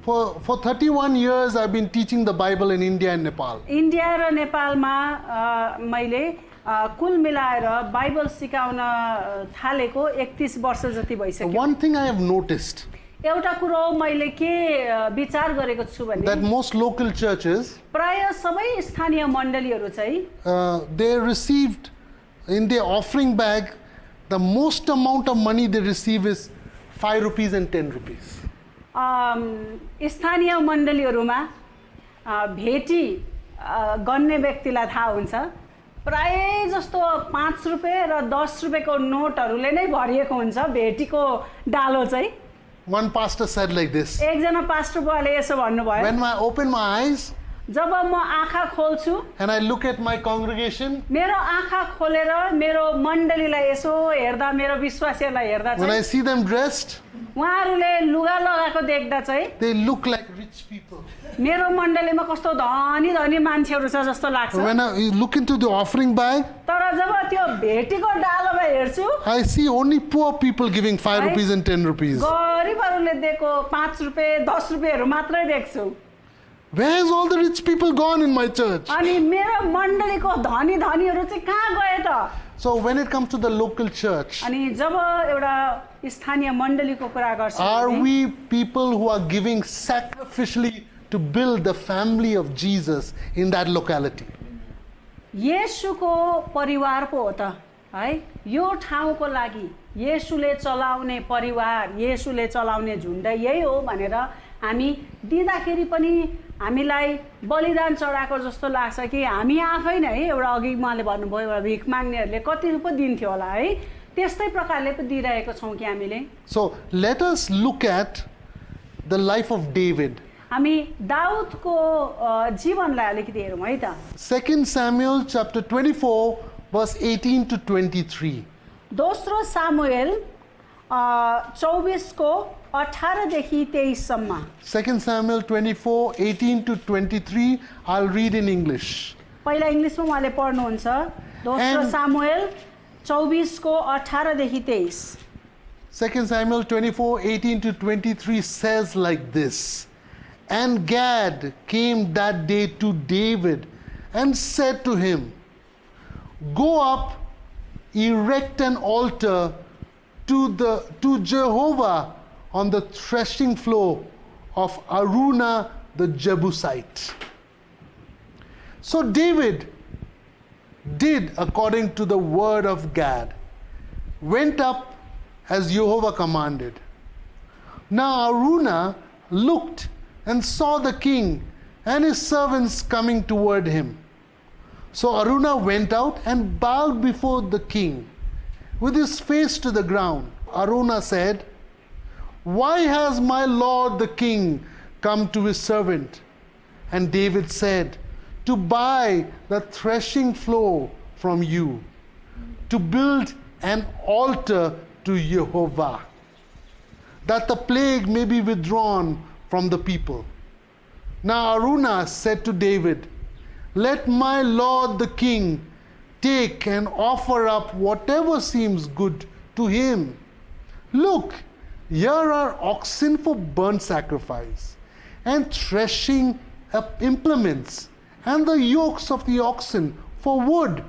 For 31 years, I've been teaching the Bible in India and Nepal. India र नेपालमा मैले कुल मिलाएर बाइबल सिकाउन थालेको 31 वर्ष जति भइसक्यो। One thing I have noticed एउटा कुरो मैले के विचार गरेको छु भने that most local churches, प्राय सबै स्थानीय मण्डलीहरू चाहिँ they received in their offering bag, the most amount of money they receive is 5 rupees and 10 rupees. स्थानीय मण्डलीहरूमा भेटी गन्ने व्यक्तिलाई थाहा हुन्छ प्राय जस्तो 5 रुपैयाँ र 10 रुपैयाँको नोटहरूले नै भरिएको हुन्छ भेटीको डालो चाहिँ। One pastor said like this, एकजना पास्टर बुवाले यसो भन्नुभयो, when I open my eyes जब म आँखा खोल्छु and I look at my congregation, मेरो आँखा खोलेर मेरो मण्डलीलाई यसो हेर्दा मेरो विश्वासीहरूलाई हेर्दा when I चाहिँ see them dressed, उहाँहरूले लुगा लगाएको देख्दा चाहिँ they look like rich people. मेरो मण्डलीमा कस्तो धनी धनी मान्छेहरू छ जस्तो लाग्छ। When I look into the offering bag, तर जब त्यो भेटीको डालोमा हेर्छु I see only poor people giving 5 rupees and 10 rupees. गरिबहरूले दिएको 5 रुपैयाँ 10 रुपैयाँहरू मात्रै देख्छु। Where's all the rich people gone in my church? अनि मेरो मण्डलीको धनी धनीहरू चाहिँ कहाँ गए त? So when it comes to the local church, अनि जब एउटा स्थानीय मण्डलीको कुरा गर्छौँ are भने we people who are giving sacrificially to build the family of Jesus in that locality? येशूको परिवार पो हो त है, यो ठाउँको लागि येशूले चलाउने परिवार, येशूले चलाउने झुण्ड यही हो भनेर हामी दिँदाखेरि पनि हामीलाई बलिदान चढाएको जस्तो लाग्छ कि हामी आफै नै एउटा अघि उहाँले भन्नुभयो एउटा भिख माग्नेहरूले कति पो दिन्थ्यो होला है, त्यस्तै प्रकारले पो दिइरहेको छौँ कि हामीले। So let us look at the life of David. हामी दाउदको जीवनलाई अलिकति हेरौँ है त। 2 Samuel chapter 24 verse 18 to 23. दोस्रो सामुएल 24 को 18 देखि 23 सम्म। 2 Samuel 24 18 to 23. I'll read in English. पहिला इङ्ग्लिसमा उहाँले पढ्नुहुन्छ। दोस्रो And- सामुएल 24 को 18 देखि 23। 2 Samuel 24 18 to 23 says like this. And Gad came that day to David and said to him, Go up, erect an altar to Jehovah on the threshing floor of Araunah the Jebusite. So David did according to the word of Gad, went up as Jehovah commanded. Now Araunah looked and saw the king and his servants coming toward him. So Araunah went out and bowed before the king with his face to the ground. Araunah said, Why has my lord the king come to his servant? And David said, To buy the threshing floor from you, to build an altar to Jehovah, that the plague may be withdrawn from the people. Now Araunah said to David, Let my lord the king take and offer up whatever seems good to him. Look, here are oxen for burnt sacrifice, and threshing implements, and the yokes of the oxen for wood.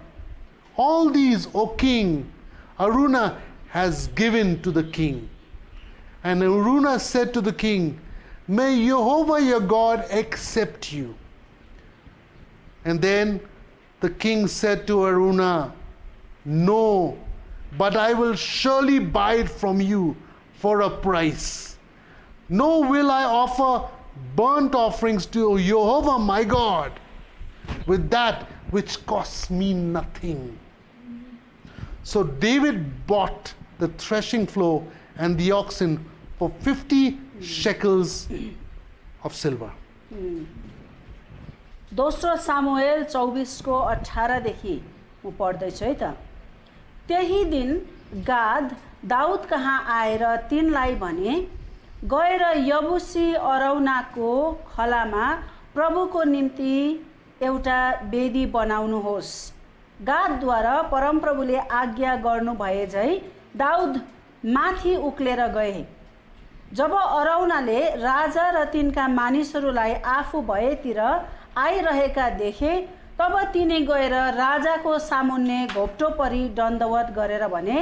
All these, O king, Araunah has given to the king. And Araunah said to the king, May Jehovah your God accept you. And then the king said to Araunah, No, but I will surely buy it from you for a price. Nor will I offer burnt offerings to Jehovah my God with that which costs me nothing. So David bought the threshing floor and the oxen for 50 shekels of silver. दोस्रो सामुएल 24 को 18 देखि म पढ्दैछु है त। त्यही दिन गाद दाउद कहाँ आएर तिनलाई भने, गएर यबुसी अरौनाको खलामा प्रभुको निम्ति एउटा वेदी बनाउनुहोस्। गादद्वारा परमप्रभुले आज्ञा गर्नु भए झै दाउद माथि उक्लेर गए। जब अराउनाले राजा र तिनका मानिसहरूलाई आफू भएतिर आइरहेका देखे तब तिनी गएर राजाको सामुन्ने घोप्टो परी दण्डवत गरेर भने,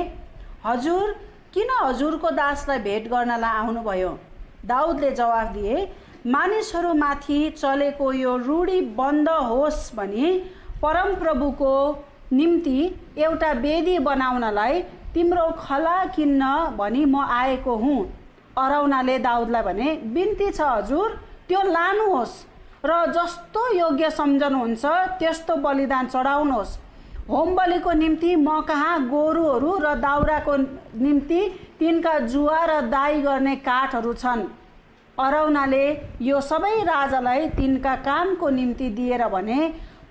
हजुर किन हजुरको दासलाई भेट गर्नलाई आउनुभयो? दाउदले जवाफ दिए, मानिसहरूमाथि चलेको यो रूढी बन्द होस् भनी परमप्रभुको निम्ति एउटा वेदी बनाउनलाई तिम्रो खला किन्न भनी म आएको हुँ। अराउनाले दाउदलाई भने, बिन्ती छ हजुर, त्यो लानुहोस् र जस्तो योग्य सम्झनुहुन्छ त्यस्तो बलिदान चढाउनुहोस्। होम बलिको निम्ति म कहाँ गोरुहरू र दाउराको निम्ति तिनका जुवा र दाई गर्ने काठहरू छन्। अराउनाले यो सबै राजालाई तिनका कामको निम्ति दिएर भने,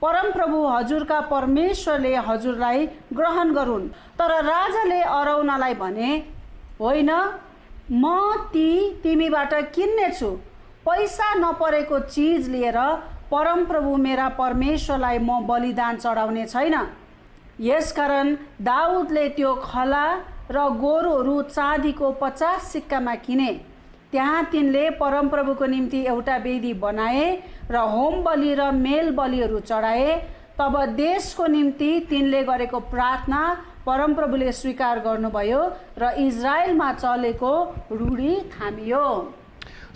परमप्रभु हजुरका परमेश्वरले हजुरलाई ग्रहण गरून्। तर राजाले अराउनालाई भने, होइन, म तिमीबाट किन्नेछु। पैसा नपरेको चिज लिएर परमप्रभु मेरा परमेश्वरलाई म बलिदान चढाउने छैन। यसकारण दाउदले त्यो खला र गोरुहरू चाँदीको 50 सिक्कामा किने। त्यहाँ तिनले परमप्रभुको निम्ति एउटा वेदी बनाए र होम बलि र मेल बलिहरू चढाए। तब देशको निम्ति तिनले गरेको प्रार्थना परमप्रभुले स्वीकार गर्नुभयो र इजरायलमा चलेको रूढी थामियो।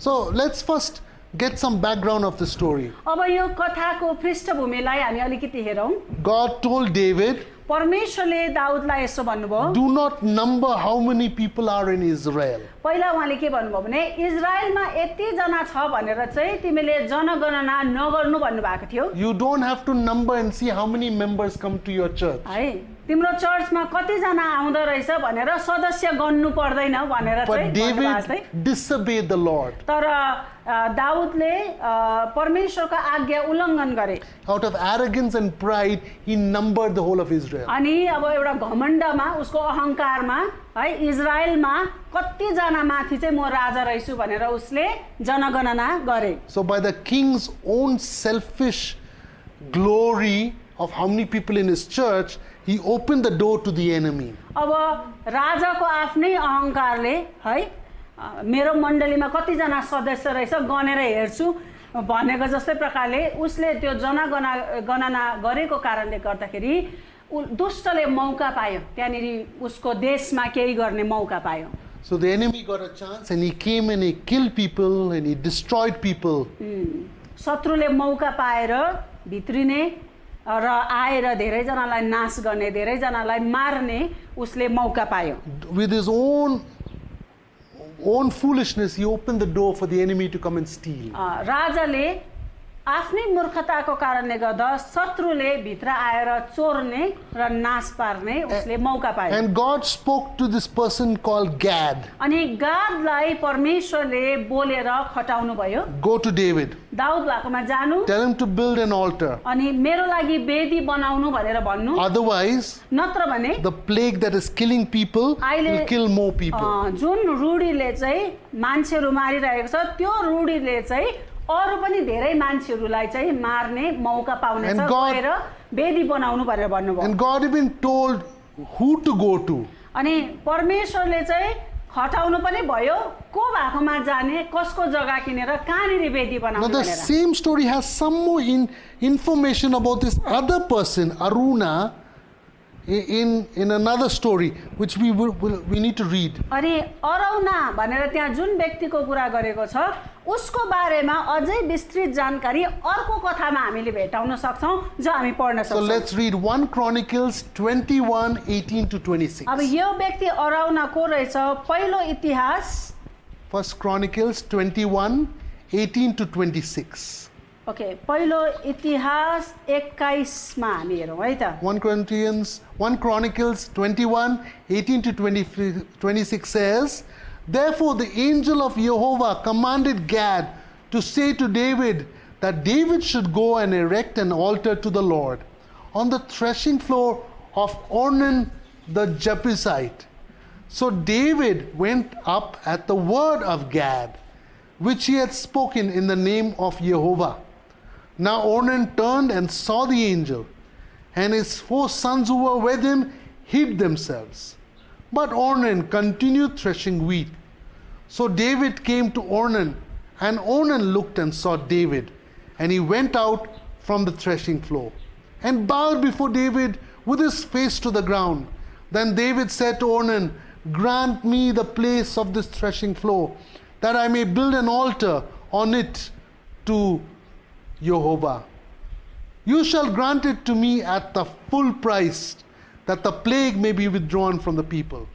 So let's first get some background of the story. अब यो कथाको पृष्ठभूमिलाई हामी अलिकति हेरौँ। God told David, परमेश्वरले दाउदलाई यसो भन्नुभयो, do not number how many people are in Israel. पहिला उहाँले के भन्नुभयो भने, इजरायलमा यति जना छ भनेर चाहिँ तिमीले जनगणना नगर्नु भन्नुभएको थियो। You don't have to number and see how many members come to your church. है, तिम्रो चर्चमा कति जना आउँदो रहेछ भनेर सदस्य गन्नु पर्दैन भनेर चाहिँ But भन्नुभएको छ। David disobeyed the Lord. तर दाउदले परमेश्वरको आज्ञा उल्लङ्घन गरे। Out of arrogance and pride, he numbered the whole of Israel. अनि अब एउटा घमण्डमा, उसको अहङ्कारमा, है, इजरायलमा कति जना माथि चाहिँ म राजा रहेछु भनेर उसले जनगणना गरे। So by the king's own selfish glory of how many people in his church, he opened the door to the enemy. अब राजाको आफ्नै अहङ्कारले, है, मेरो मण्डलीमा कतिजना सदस्य रहेछ गनेर हेर्छु भनेको जस्तै प्रकारले उसले त्यो गणना गरेको कारणले गर्दाखेरि दुष्टले मौका पायो, त्यहाँनिर उसको देशमा केही गर्ने मौका पायो। So the enemy got a chance and he came and he killed people and he destroyed people. शत्रुले मौका पाएर भित्रिने र आएर धेरैजनालाई नाश गर्ने, धेरैजनालाई मार्ने उसले मौका पायो। With his own foolishness, he opened the door for the enemy to come and steal. राजाले आफ्नै मूर्खताको कारणले गर्दा शत्रुले भित्र आएर चोर्ने र नाश पार्ने उसले मौका पायो। And God spoke to this person called Gad. अनि गादलाई परमेश्वरले बोलेर खटाउनु भयो, Go to David. दाउद भएकोमा जानु, Tell him to build an altar. अनि मेरो लागि वेदी बनाउनु भनेर भन्नु, Otherwise, नत्र भने the plague that is killing people will kill more people. जुन रूढीले चाहिँ मान्छेहरू मारिरहेको छ त्यो रूढीले चाहिँ अरू पनि धेरै मान्छेहरूलाई चाहिँ मार्ने मौका पाउनेछ, गएर वेदी बनाउनु भनेर भन्नुभयो। And God even told who to go to. अनि परमेश्वरले चाहिँ खटाउनु पनि भयो, को भएकोमा जाने, कसको जग्गा किनेर कहाँनिर वेदी Now बनाउनु the भनेर। same story has some more information about this other person, Aruna, in another story which we need to read. अनि अराउना भनेर त्यहाँ जुन व्यक्तिको कुरा गरेको छ उसको बारेमा अझै विस्तृत जानकारी अर्को कथामा हामीले भेटाउन सक्छौं जो हामी पढ्न सक्छौं। So let's read 1 Chronicles 21:18 to 26. अब यो व्यक्ति अराउना को रहेछ? पहिलो इतिहास 1 Chronicles 21:18 to 26. ओके, पहिलो इतिहास 21 मा हामी हेरौं है त। 1 Chronicles 21:18 to 26 says, Therefore the angel of Jehovah commanded Gad to say to David that David should go and erect an altar to the Lord on the threshing floor of Ornan the Jebusite. So David went up at the word of Gad, which he had spoken in the name of Jehovah. Now Ornan turned and saw the angel, and his 4 sons who were with him hid themselves. But Ornan continued threshing wheat. So David came to Ornan, and Ornan looked and saw David, and he went out from the threshing floor and bowed before David with his face to the ground. Then David said to Ornan, "Grant me the place of this threshing floor, that I may build an altar on it to Jehovah. You shall grant it to me at the full price, that the plague may be withdrawn from the people."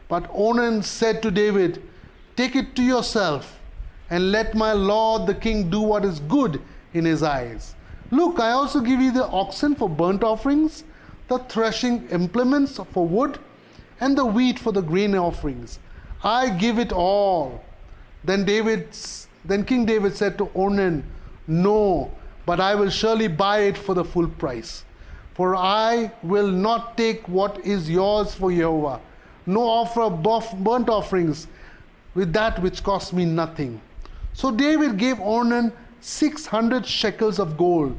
But Ornan said to David, "Take it to yourself, and let my lord the king do what is good in his eyes. Look, I also give you the oxen for burnt offerings, the threshing implements for wood, and the wheat for the grain offerings. I give it all." Then King David said to Ornan, "No, but I will surely buy it for the full price. For I will not take what is yours for Jehovah, nor offer burnt offerings with that which cost me nothing." So David gave Ornan 600 shekels of gold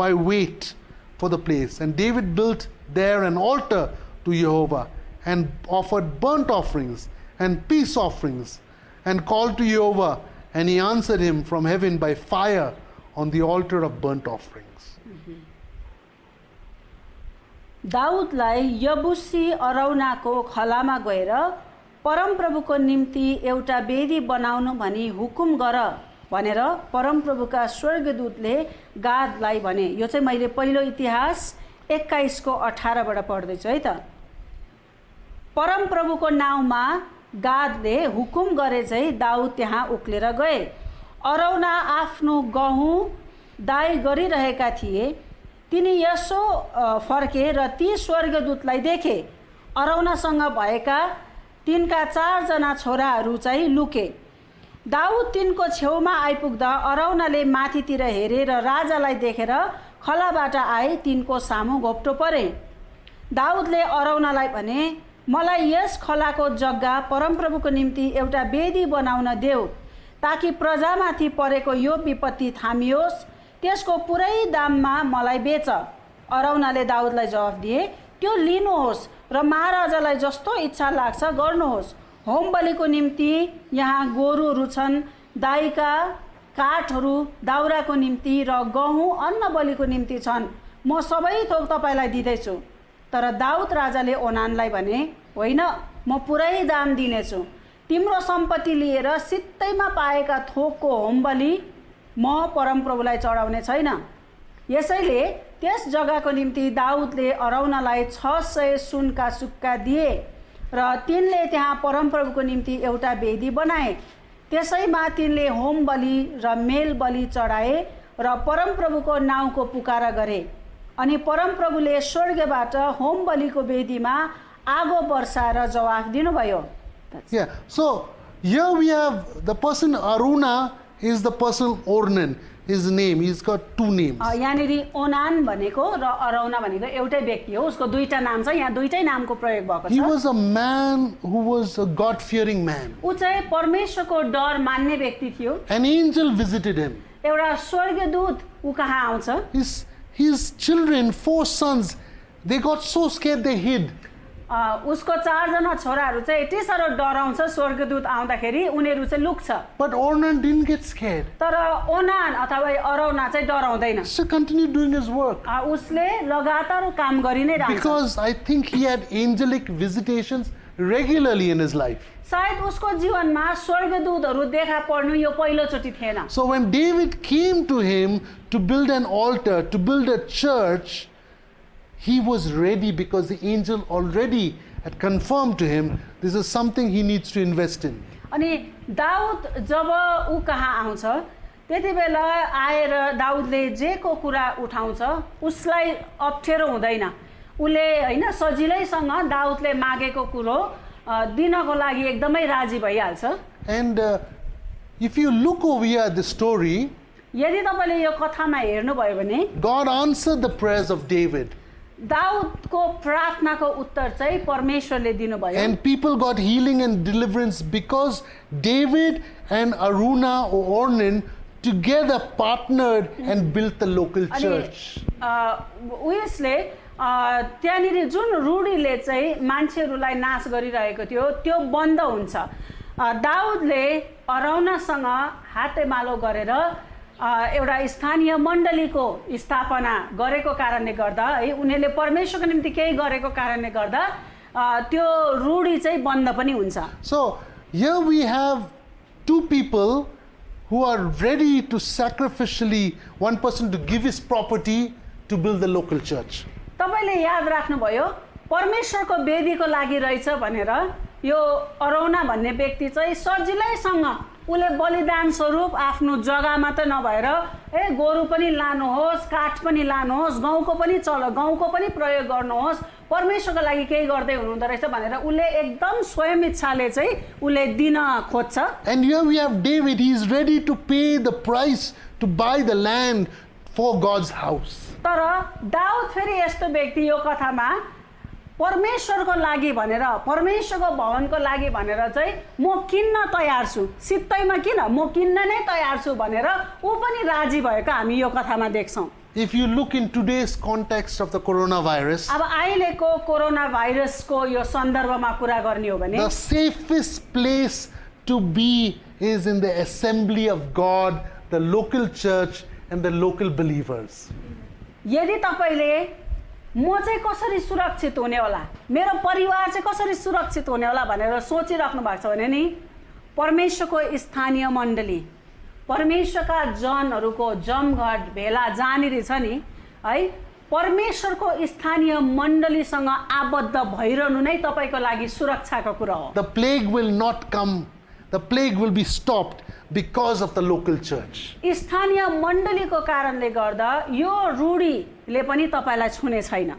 by weight for the place. And David built there an altar to Jehovah, and offered burnt offerings and peace offerings, and called to Jehovah, and he answered him from heaven by fire on the altar of burnt offerings. दाउदलाई यबुसी अरौनाको खलामा गएर परमप्रभुको निम्ति एउटा वेदी बनाउनु भनी हुकुम गर भनेर परमप्रभुका स्वर्गदूतले गादलाई भने। यो चाहिँ मैले पहिलो इतिहास 21 को 18 बाट पढ्दैछु है त। परमप्रभुको नाउँमा गादले हुकुम गरे चाहिँ दाउद त्यहाँ उक्लेर गए। अरौना आफ्नो गहुँ दाइ गरिरहेका थिए। तिनी यसो फर्के र ती स्वर्गदूतलाई देखे। अरौनासँग भएका तिनका 4 जना छोराहरू चाहिँ लुके। दाउद तिनको छेउमा आइपुग्दा अरौनाले माथितिर हेरे र राजालाई देखेर खलाबाट आए तिनको सामु घोप्टो परे। दाउदले अरौनालाई भने, "मलाई यस खलाको जग्गा परमप्रभुको निम्ति एउटा वेदी बनाउन देऊ, ताकि प्रजामाथि परेको यो विपत्ति थामियोस्। त्यसको पुरै दाममा मलाई बेच।" अरौनाले दाउदलाई जवाफ दिए, "त्यो लिनुहोस् र महाराजालाई जस्तो इच्छा लाग्छ गर्नुहोस्। होम बलिको निम्ति यहाँ गोरुहरू छन्, दाइका काठहरू दाउराको निम्ति र गहुँ अन्न बलिको निम्ति छन्। म सबै थोक तपाईलाई दिँदैछु।" तर दाउद राजाले ओनानलाई भने, "होइन, म पुरै दाम दिनेछु। तिम्रो सम्पत्ति लिएर सित्तैमा पाएका थोकको होम बलि म परमप्रभुलाई चढाउने छैन।" यसैले त्यस जग्गाको निम्ति दाउदले अरौनालाई 600 सुनका सुक्का दिए र तिनले त्यहाँ परमप्रभुको निम्ति एउटा वेदी बनाए। त्यसैमा तिनले होम बलि र मेल बलि चढाए र परमप्रभुको नाउँको पुकारा गरे। अनि परमप्रभुले स्वर्गबाट होम बलिको वेदीमा आगो बर्साएर जवाफ दिनुभयो। Yeah, so here we have the person Aruna is the person Ornan. His name, he's got 2 names. यहाँनिर ओनान भनेको र अरौना भनेको एउटै व्यक्ति हो। उसको दुईटा नाम छ। यहाँ दुईटै नामको प्रयोग भएको छ। He was a man who was a God-fearing man. ऊ चाहिँ परमेश्वरको डर मान्ने व्यक्ति थियो। An angel visited him. एउटा स्वर्गदूत ऊ कहाँ आउँछ। His children, 4 sons, they got so scared they hid. उसको 4 जना छोराहरू चाहिँ यति साह्रो डराउँछ स्वर्गदूत आउँदाखेरि उनीहरू चाहिँ लुक्छ। But Ornan didn't get scared. तर ओनान अथवा अरौना चाहिँ डराउँदैन। He continued doing his work. उसले लगातार काम गरि नै रहन्छ। Because I think he had angelic visitations regularly in his life. सायद उसको जीवनमा स्वर्गदूतहरू देखा पर्नु यो पहिलोचोटि थिएन। So when David came to him to build an altar, to build a church, he was ready because the angel already had confirmed to him this is something he needs to invest in. अनि दाउद जब ऊ कहाँ आउँछ त्यति बेला आएर दाउदले जेको कुरा उठाउँछ उसलाई अप्ठ्यारो हुँदैन। उले हैन सजिलैसँग दाउदले मागेको कुरो दिनको लागि एकदमै राजी भइहाल्छ। And if you look over here at the story, यदि तपाईले यो कथामा हेर्नुभयो भने God answered the prayers of David. दाउदको प्रार्थनाको उत्तर चाहिँ परमेश्वरले दिनुभयो। And people got healing and deliverance because David and Aruna or Ornan together partnered and built the local church. उयसले त्यहाँनिर जुन रूढीले चाहिँ मान्छेहरूलाई नाश गरिरहेको थियो त्यो बन्द हुन्छ दाउदले अरौनासँग हातेमालो गरेर एउटा स्थानीय मण्डलीको स्थापना गरेको कारणले गर्दा है उनीहरूले परमेश्वरको निम्ति केही गरेको कारणले गर्दा त्यो रूढी चाहिँ बन्द पनि हुन्छ। So here we have two people who are ready to sacrificially, one person to give his property to build the local church. तपाईले याद राख्नुभयो परमेश्वरको वेदीको लागि रहेछ भनेर यो अरौना भन्ने व्यक्ति चाहिँ सजिलैसँग उले बलिदान स्वरूप आफ्नो जग्गा मात्र नभएर गोरु पनि लानुहोस्, काठ पनि लानुहोस्, गाउँको पनि प्रयोग गर्नुहोस्, परमेश्वरको लागि केही गर्दै हुनुहुँदो रहेछ भनेर उले एकदम स्वयं इच्छाले चाहिँ उले दिन खोज्छ। And here we have David, he is ready to pay the price to buy the land for God's house. तर दाउद फेरि यस्तो व्यक्ति यो कथामा परमेश्वरको लागि भनेर परमेश्वरको भवनको लागि भनेर चाहिँ म किन्न तयार छु, सित्तैमा किन म किन्न नै तयार छु भनेर ऊ पनि राजी भएको हामी यो कथामा देख्छौँ। If you look in today's context of the coronavirus, अब अहिलेको कोरोना भाइरसको यो सन्दर्भमा कुरा गर्ने हो भने the safest place to be is in the assembly of God, the local church and the local believers. यदि तपाईले म चाहिँ कसरी सुरक्षित हुने होला, मेरो परिवार चाहिँ कसरी सुरक्षित हुने होला भनेर सोचिराख्नु भएको छ भने नि परमेश्वरको स्थानीय मण्डली, परमेश्वरका जनहरूको जमघट भेला जहाँनिर छ नि है, परमेश्वरको स्थानीय मण्डलीसँग आबद्ध भइरहनु नै तपाईको लागि सुरक्षाको कुरा हो। The plague will not come, the plague will be stopped because of the local church. स्थानीय मण्डलीको कारणले गर्दा यो रूढीले पनि तपाईलाई छुने छैन।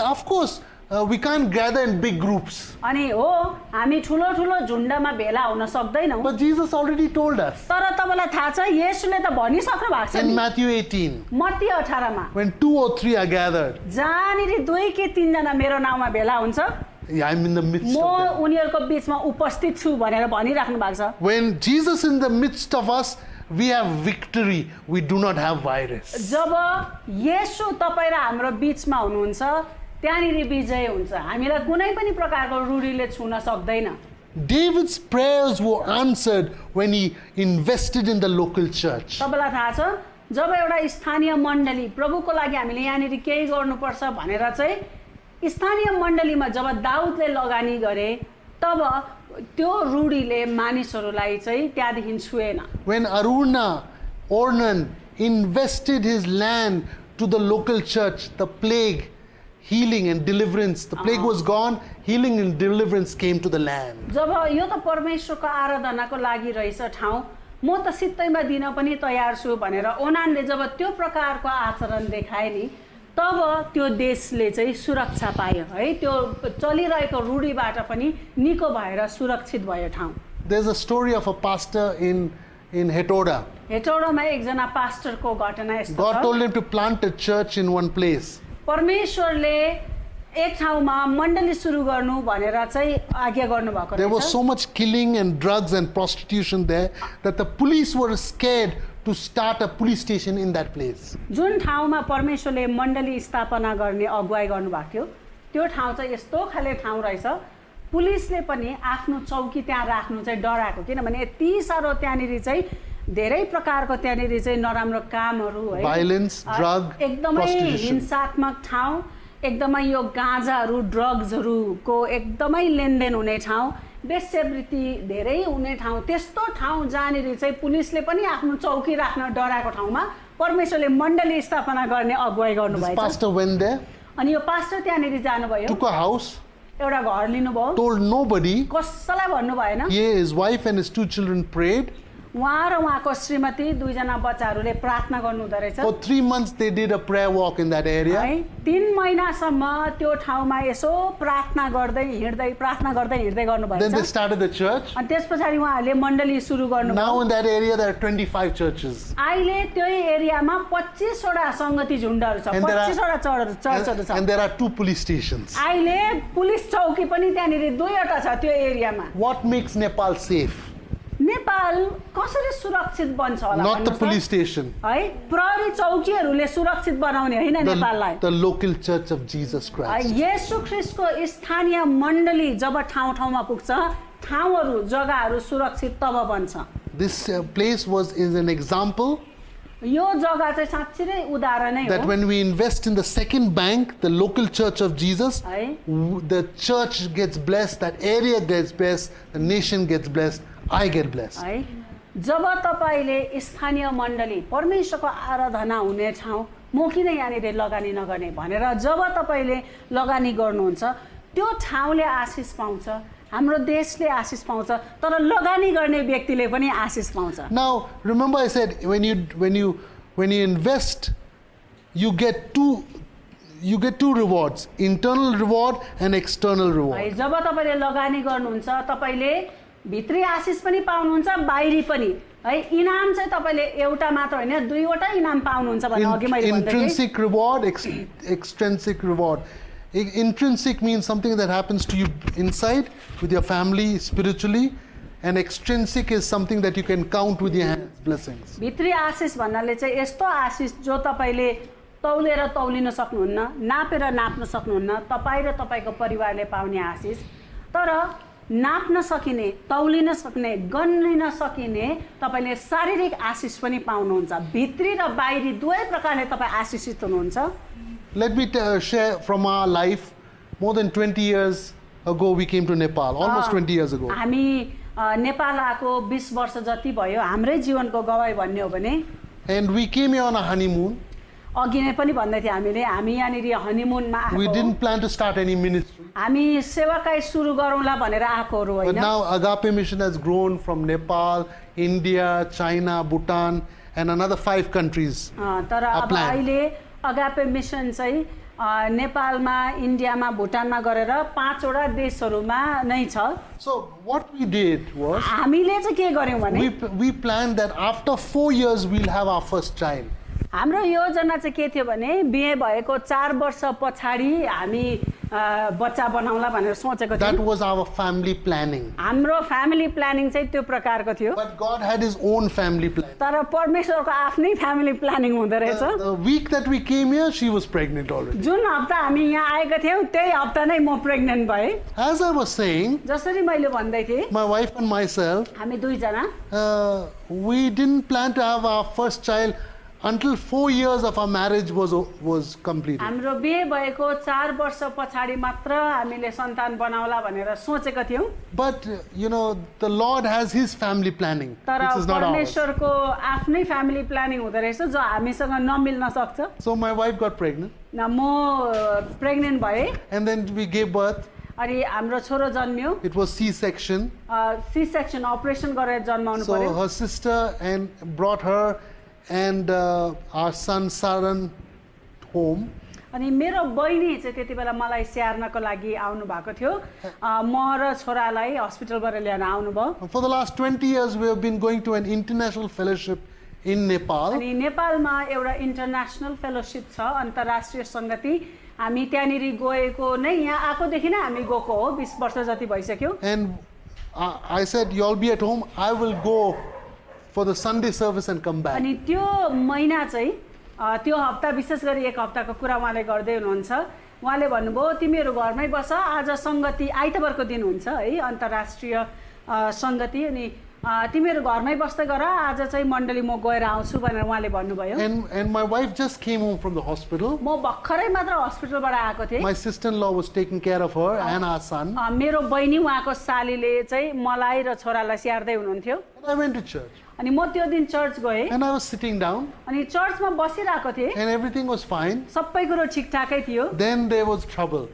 Of course, we can't gather in big groups. अनि हो हामी ठुलो ठुलो झुण्डमा भेला हुन सक्दैनौँ। But Jesus already told us तर तपाईलाई थाहा छ येशूले त भनिसक्नु भएको छ in नि Matthew 18, मत्ती 18 मा when 2 or 3 are gathered, जहाँनिर 2 कि 3 जना मेरो नाउँमा भेला हुन्छ I'm in the midst म of them. उनीहरूको बीचमा उपस्थित छु भनेर भनिराख्नु भएको छ। When Jesus in the midst of us, we have victory, we do not have virus. जब येशू तपाईँ र हाम्रो बीचमा हुनुहुन्छ त्यहाँनिर विजय हुन्छ, हामीलाई कुनै पनि प्रकारको रूढीले छुन सक्दैन। David's prayers were answered when he invested in the local church. तपाईँलाई थाहा छ जब एउटा स्थानीय मण्डली प्रभुको लागि हामीले यहाँनिर केही गर्नुपर्छ भनेर चाहिँ स्थानीय मण्डलीमा जब दाउदले लगानी गरे तब त्यो रूढीले मानिसहरूलाई चाहिँ त्यहाँदेखि छुएन। When Ornan invested his land to the local church, the plague, healing and deliverance, the plague was gone, healing and deliverance came to the land. जब यो त परमेश्वरको आराधनाको लागि रहेछ ठाउँ, म त सित्तैमा दिन पनि तयार छु भनेर ओनानले जब त्यो प्रकारको आचरण देखाए नि तब त्यो देशले चाहिँ सुरक्षा पायो है, त्यो चलिरहेको रूढीबाट पनि निको भएर सुरक्षित भयो ठाउँ। There's a story of a pastor in Hetoda. हेटौडामा एकजना पास्टरको घटना यस्तो God छ। told him to plant a church in one place. परमेश्वरले एक ठाउँमा मण्डली सुरु गर्नु भनेर चाहिँ आज्ञा गर्नुभएको There was रहेछ। so much killing and drugs and prostitution there that the police were scared to start a police station in that place. जुन ठाउँमा परमेश्वरले मण्डली स्थापना गर्ने अगुवाई गर्नुभएको थियो त्यो ठाउँ चाहिँ यस्तो खाले ठाउँ रहेछ, पुलिसले पनि आफ्नो चौकी त्यहाँ राख्नु चाहिँ डराएको, किनभने यति साह्रो त्यहाँनिर चाहिँ धेरै प्रकारको त्यहाँनिर चाहिँ नराम्रो कामहरू है, Violence, drug, एकदमै prostitution. हिंसात्मक ठाउँ, एकदमै यो गाँजाहरू ड्रग्सहरूको एकदमै लेनदेन हुने ठाउँ, वेश्यावृत्ति धेरै हुने ठाउँ, त्यस्तो ठाउँ जहाँनिर चाहिँ पुलिसले पनि आफ्नो चौकी राख्न डराएको ठाउँमा परमेश्वरले मण्डली स्थापना गर्ने अगुवाई This गर्नुभएको छ। pastor went there, अनि यो पास्टर त्यहाँनिर जानुभयो, took a house, एउटा घर लिनुभयो, told nobody. कसैलाई भन्नु भएन। He, his wife and his 2 children prayed. उहाँ र उहाँको श्रीमती 2 जना बच्चाहरूले प्रार्थना गर्नुहुँदो रहेछ For 3 months they did a prayer walk in that area. है। 3 महिनासम्म त्यो ठाउँमा यसो प्रार्थना गर्दै हिँड्दै गर्नुभएको Then they छ। started the church. अनि त्यस पछाडि उहाँहरूले मण्डली सुरु गर्नुभयो। Now in that area there are 25 churches. अहिले त्यो एरियामा 25 वटा संगति झुण्डहरू छ, And there 25 वटा चर्चहरू छ। and there are 2 police stations. अहिले पुलिस चौकी पनि त्यहाँनिर 2 वटा छ त्यो एरियामा। What makes Nepal safe? Nepal कसरी सुरक्षित बन्छ होला Not the भन्नुहोस् त? police station. है, प्रहरी चौकीहरूले सुरक्षित बनाउने होइन नेपाललाई। The local church of Jesus Christ. येशू ख्रीष्टको स्थानीय मण्डली जब ठाउँ ठाउँमा पुग्छ ठाउँहरू जग्गाहरू सुरक्षित तब बन्छ। This place is an example यो जग्गा चाहिँ साँच्चै नै उदाहरण नै that हो when we invest in the second bank, the local church of Jesus, है। the church gets blessed, that area gets blessed, the nation gets blessed, I get blessed. है जब तपाईँले स्थानीय मण्डली परमेश्वरको आराधना हुने ठाउँ म किन यहाँनिर लगानी नगर्ने भनेर जब तपाईँले लगानी गर्नुहुन्छ त्यो ठाउँले आशिष पाउँछ, हाम्रो देशले आशिष पाउँछ, तर लगानी गर्ने व्यक्तिले पनि आशिष पाउँछ। Now, remember I said when you invest, you get two rewards: internal reward and external है reward. जब तपाईँले लगानी गर्नुहुन्छ तपाईले भित्री आशिष पनि पाउनुहुन्छ, बाहिरी पनि है। इनाम चाहिँ तपाईले एउटा मात्र हैन दुईवटा इनाम पाउनुहुन्छ भने अघि मैले भन्दै थिएँ। Intrinsic reward, extrinsic reward. Intrinsic means something that happens to you inside with your family spiritually, and extrinsic is something that you can count with your hands, blessings. भित्री आशिष भन्नाले चाहिँ यस्तो आशिष जो तपाईले तौलेर तौलिन सक्नुहुन्न, नापेर नाप्न सक्नुहुन्न, तपाई र तपाईको परिवारले पाउने आशिष। तर नाप्न सकिने, तौलिन सक्ने, गन्लिन सकिने तपाईले शारीरिक आशिष पनि पाउनुहुन्छ। भित्री र बाहिरी दुवै प्रकारले तपाई आशिषित हुनुहुन्छ। Let me share from our life. More than 20 years ago, we came to Nepal. Almost 20 years ago. हामी नेपाल आएको 20 वर्ष जति भयो। हाम्रै जीवनको गवाई भन्ने हो भने And we came here on a honeymoon. अघि नै पनि भन्दै थिए हामीले हामी यहाँनिर हनीमुनमा We आएको। didn't plan to start any ministry. हामी सेवाकाई सुरु गरौँला भनेर आएकोहरू But होइन। now Agape Mission has grown from Nepal, India, China, Bhutan, and another 5 countries. तर अब plan. अहिले अगापे मिसन चाहिँ नेपालमा, इन्डियामा, भुटानमा गरेर 5 वटा देशहरूमा नै छ। So what we did was हामीले चाहिँ के गर्यौँ भने we planned that after 4 years we'll have our first child. हाम्रो योजना चाहिँ के थियो भने बिहे भएको 4 वर्ष पछाडि हामी बच्चा बनाउला भनेर सोचेको That थियौँ। was our family planning. हाम्रो फ्यामिली प्लानिङ चाहिँ त्यो प्रकारको थियो। But God had His own family plan. तर परमेश्वरको आफ्नै फ्यामिली प्लानिङ हुँदो रहेछ। The week that we came here, she was pregnant already. जुन हप्ता हामी यहाँ आएका थियौँ त्यही हप्ता नै म प्रेग्नेन्ट भएँ। As I was saying, जसरी मैले भन्दै थिएँ my wife and myself, हामी दुईजना we didn't plan to have our first child until 4 years of our marriage was completed. हाम्रो बिहे भएको 4 वर्ष पछाडि मात्र हामीले सन्तान बनाउला भनेर सोचेका थियौँ। But you know, the Lord has His family planning, तर which is not ours. परमेश्वरको आफ्नै फ्यामिली प्लानिङ हुँदो रहेछ जो हामीसँग नमिल्न सक्छ। So my wife got pregnant, न म प्रेग्नेन्ट भएँ and then we gave birth. अनि हाम्रो छोरो जन्मियो। It was C-section. C section operation गरेर जन्माउनु So पर्यो। her sister and brought her and our son Saran home. अनि मेरो बहिनी चाहिँ त्यति बेला मलाई स्याहार्नको लागि आउनु भएको थियो। म र छोरालाई हस्पिटलबाट ल्याएर आउनुभयो। For the last 20 years, we have been going to an international fellowship in Nepal. अनि नेपालमा एउटा इन्टरनेसनल फेलोसिप छ, अन्तर्राष्ट्रिय सङ्गति। हामी त्यहाँनिर गएको नै यहाँ आएकोदेखि नै हामी गएको हो। 20 वर्ष जति भइसक्यो। And I said, you all be at home. I will go for the Sunday service and come back. अनि त्यो महिना चाहिँ त्यो हप्ता विशेष गरी एक हप्ताको कुरा उहाँले गर्दै हुनुहुन्छ। उहाँले भन्नुभयो तिमीहरू घरमै बस, आज सङ्गति आइतबारको दिन हुन्छ है अन्तर्राष्ट्रिय सङ्गति, अनि तिमीहरू घरमै बस्दै गर, आज चाहिँ मण्डली म गएर आउँछु भनेर उहाँले भन्नुभयो। And my wife just came home from the hospital. म भर्खरै मात्र हस्पिटलबाट आएको थिएँ। My sister-in-law was taking care of her and our son. मेरो बहिनी उहाँको सालीले चाहिँ मलाई र छोरालाई स्याहार्दै हुनुहुन्थ्यो। And I went to church. अनि म त्यो दिन चर्च गएँ। And I was sitting down. अनि चर्चमा बसिरहेको थिएँ। And everything was fine. सबै कुरो ठिकठाकै थियो। Then there was trouble.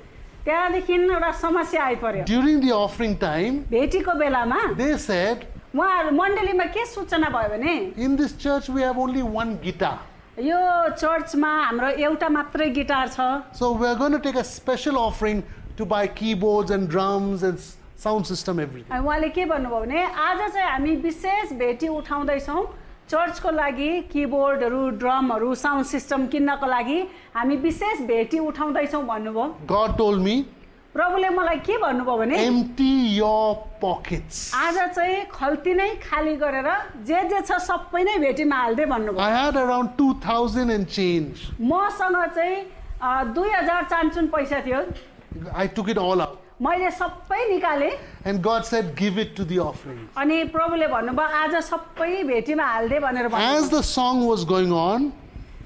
त्यहाँदेखि एउटा समस्या आइपर्यो। During the offering time, भेटीको बेलामा they said, उहाँहरू मण्डलीमा के सूचना भयो भने in this church we have only one guitar. यो चर्चमा हाम्रो एउटा मात्रै गिटार छ। So we are going to take a special offering to buy keyboards and drums and sound system, everything. अनि उहाँले के भन्नुभयो भने आज चाहिँ हामी विशेष भेटी उठाउँदैछौँ चर्चको लागि, किबोर्डहरू, ड्रमहरू, साउन्ड सिस्टम किन्नको लागि हामी विशेष भेटी उठाउँदैछौँ भन्नुभयो। God told me, प्रभुले मलाई के भन्नुभयो भने empty your pockets. आज चाहिँ खल्ती नै खाली गरेर जे जे छ सबै नै भेटीमा हाल्दै भन्नुभयो। I had around 2,000 and change. मसँग चाहिँ 2000 चान्चुन पैसा थियो। I took it all out. मैले सबै निकालेँ And God said, give it to the offering. अनि प्रभुले भन्नुभयो आज सबै भेटीमा हाल्दे भनेर भन्नुभयो। As the song was going on,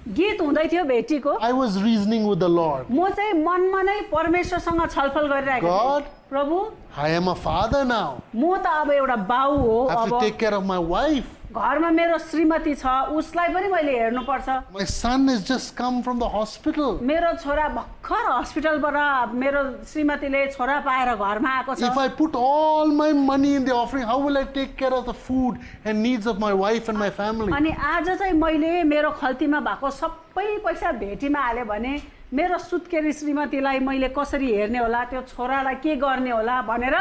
गीत हुँदै थियो भेटीको, I was reasoning with the Lord. म चाहिँ मनमा नै परमेश्वरसँग छलफल गरिरहेको God, थिएँ। प्रभु, I am a father now. म त अब एउटा बाउ हो, I have to अब take care of my wife. घरमा मेरो श्रीमती छ, उसलाई पनि मैले हेर्नुपर्छ। My son has just come from the hospital. मेरो छोरा भर्खर हस्पिटलबाट मेरो श्रीमतीले छोरा पाएर घरमा आएको छ। If I put all my money in the offering, how will I take care of the food and needs of my wife and my family? अनि आज चाहिँ मैले मेरो खल्तीमा भएको सबै पैसा भेटीमा हालेँ भने मेरो सुत्केरी श्रीमतीलाई मैले कसरी हेर्ने होला, त्यो छोरालाई के गर्ने होला भनेर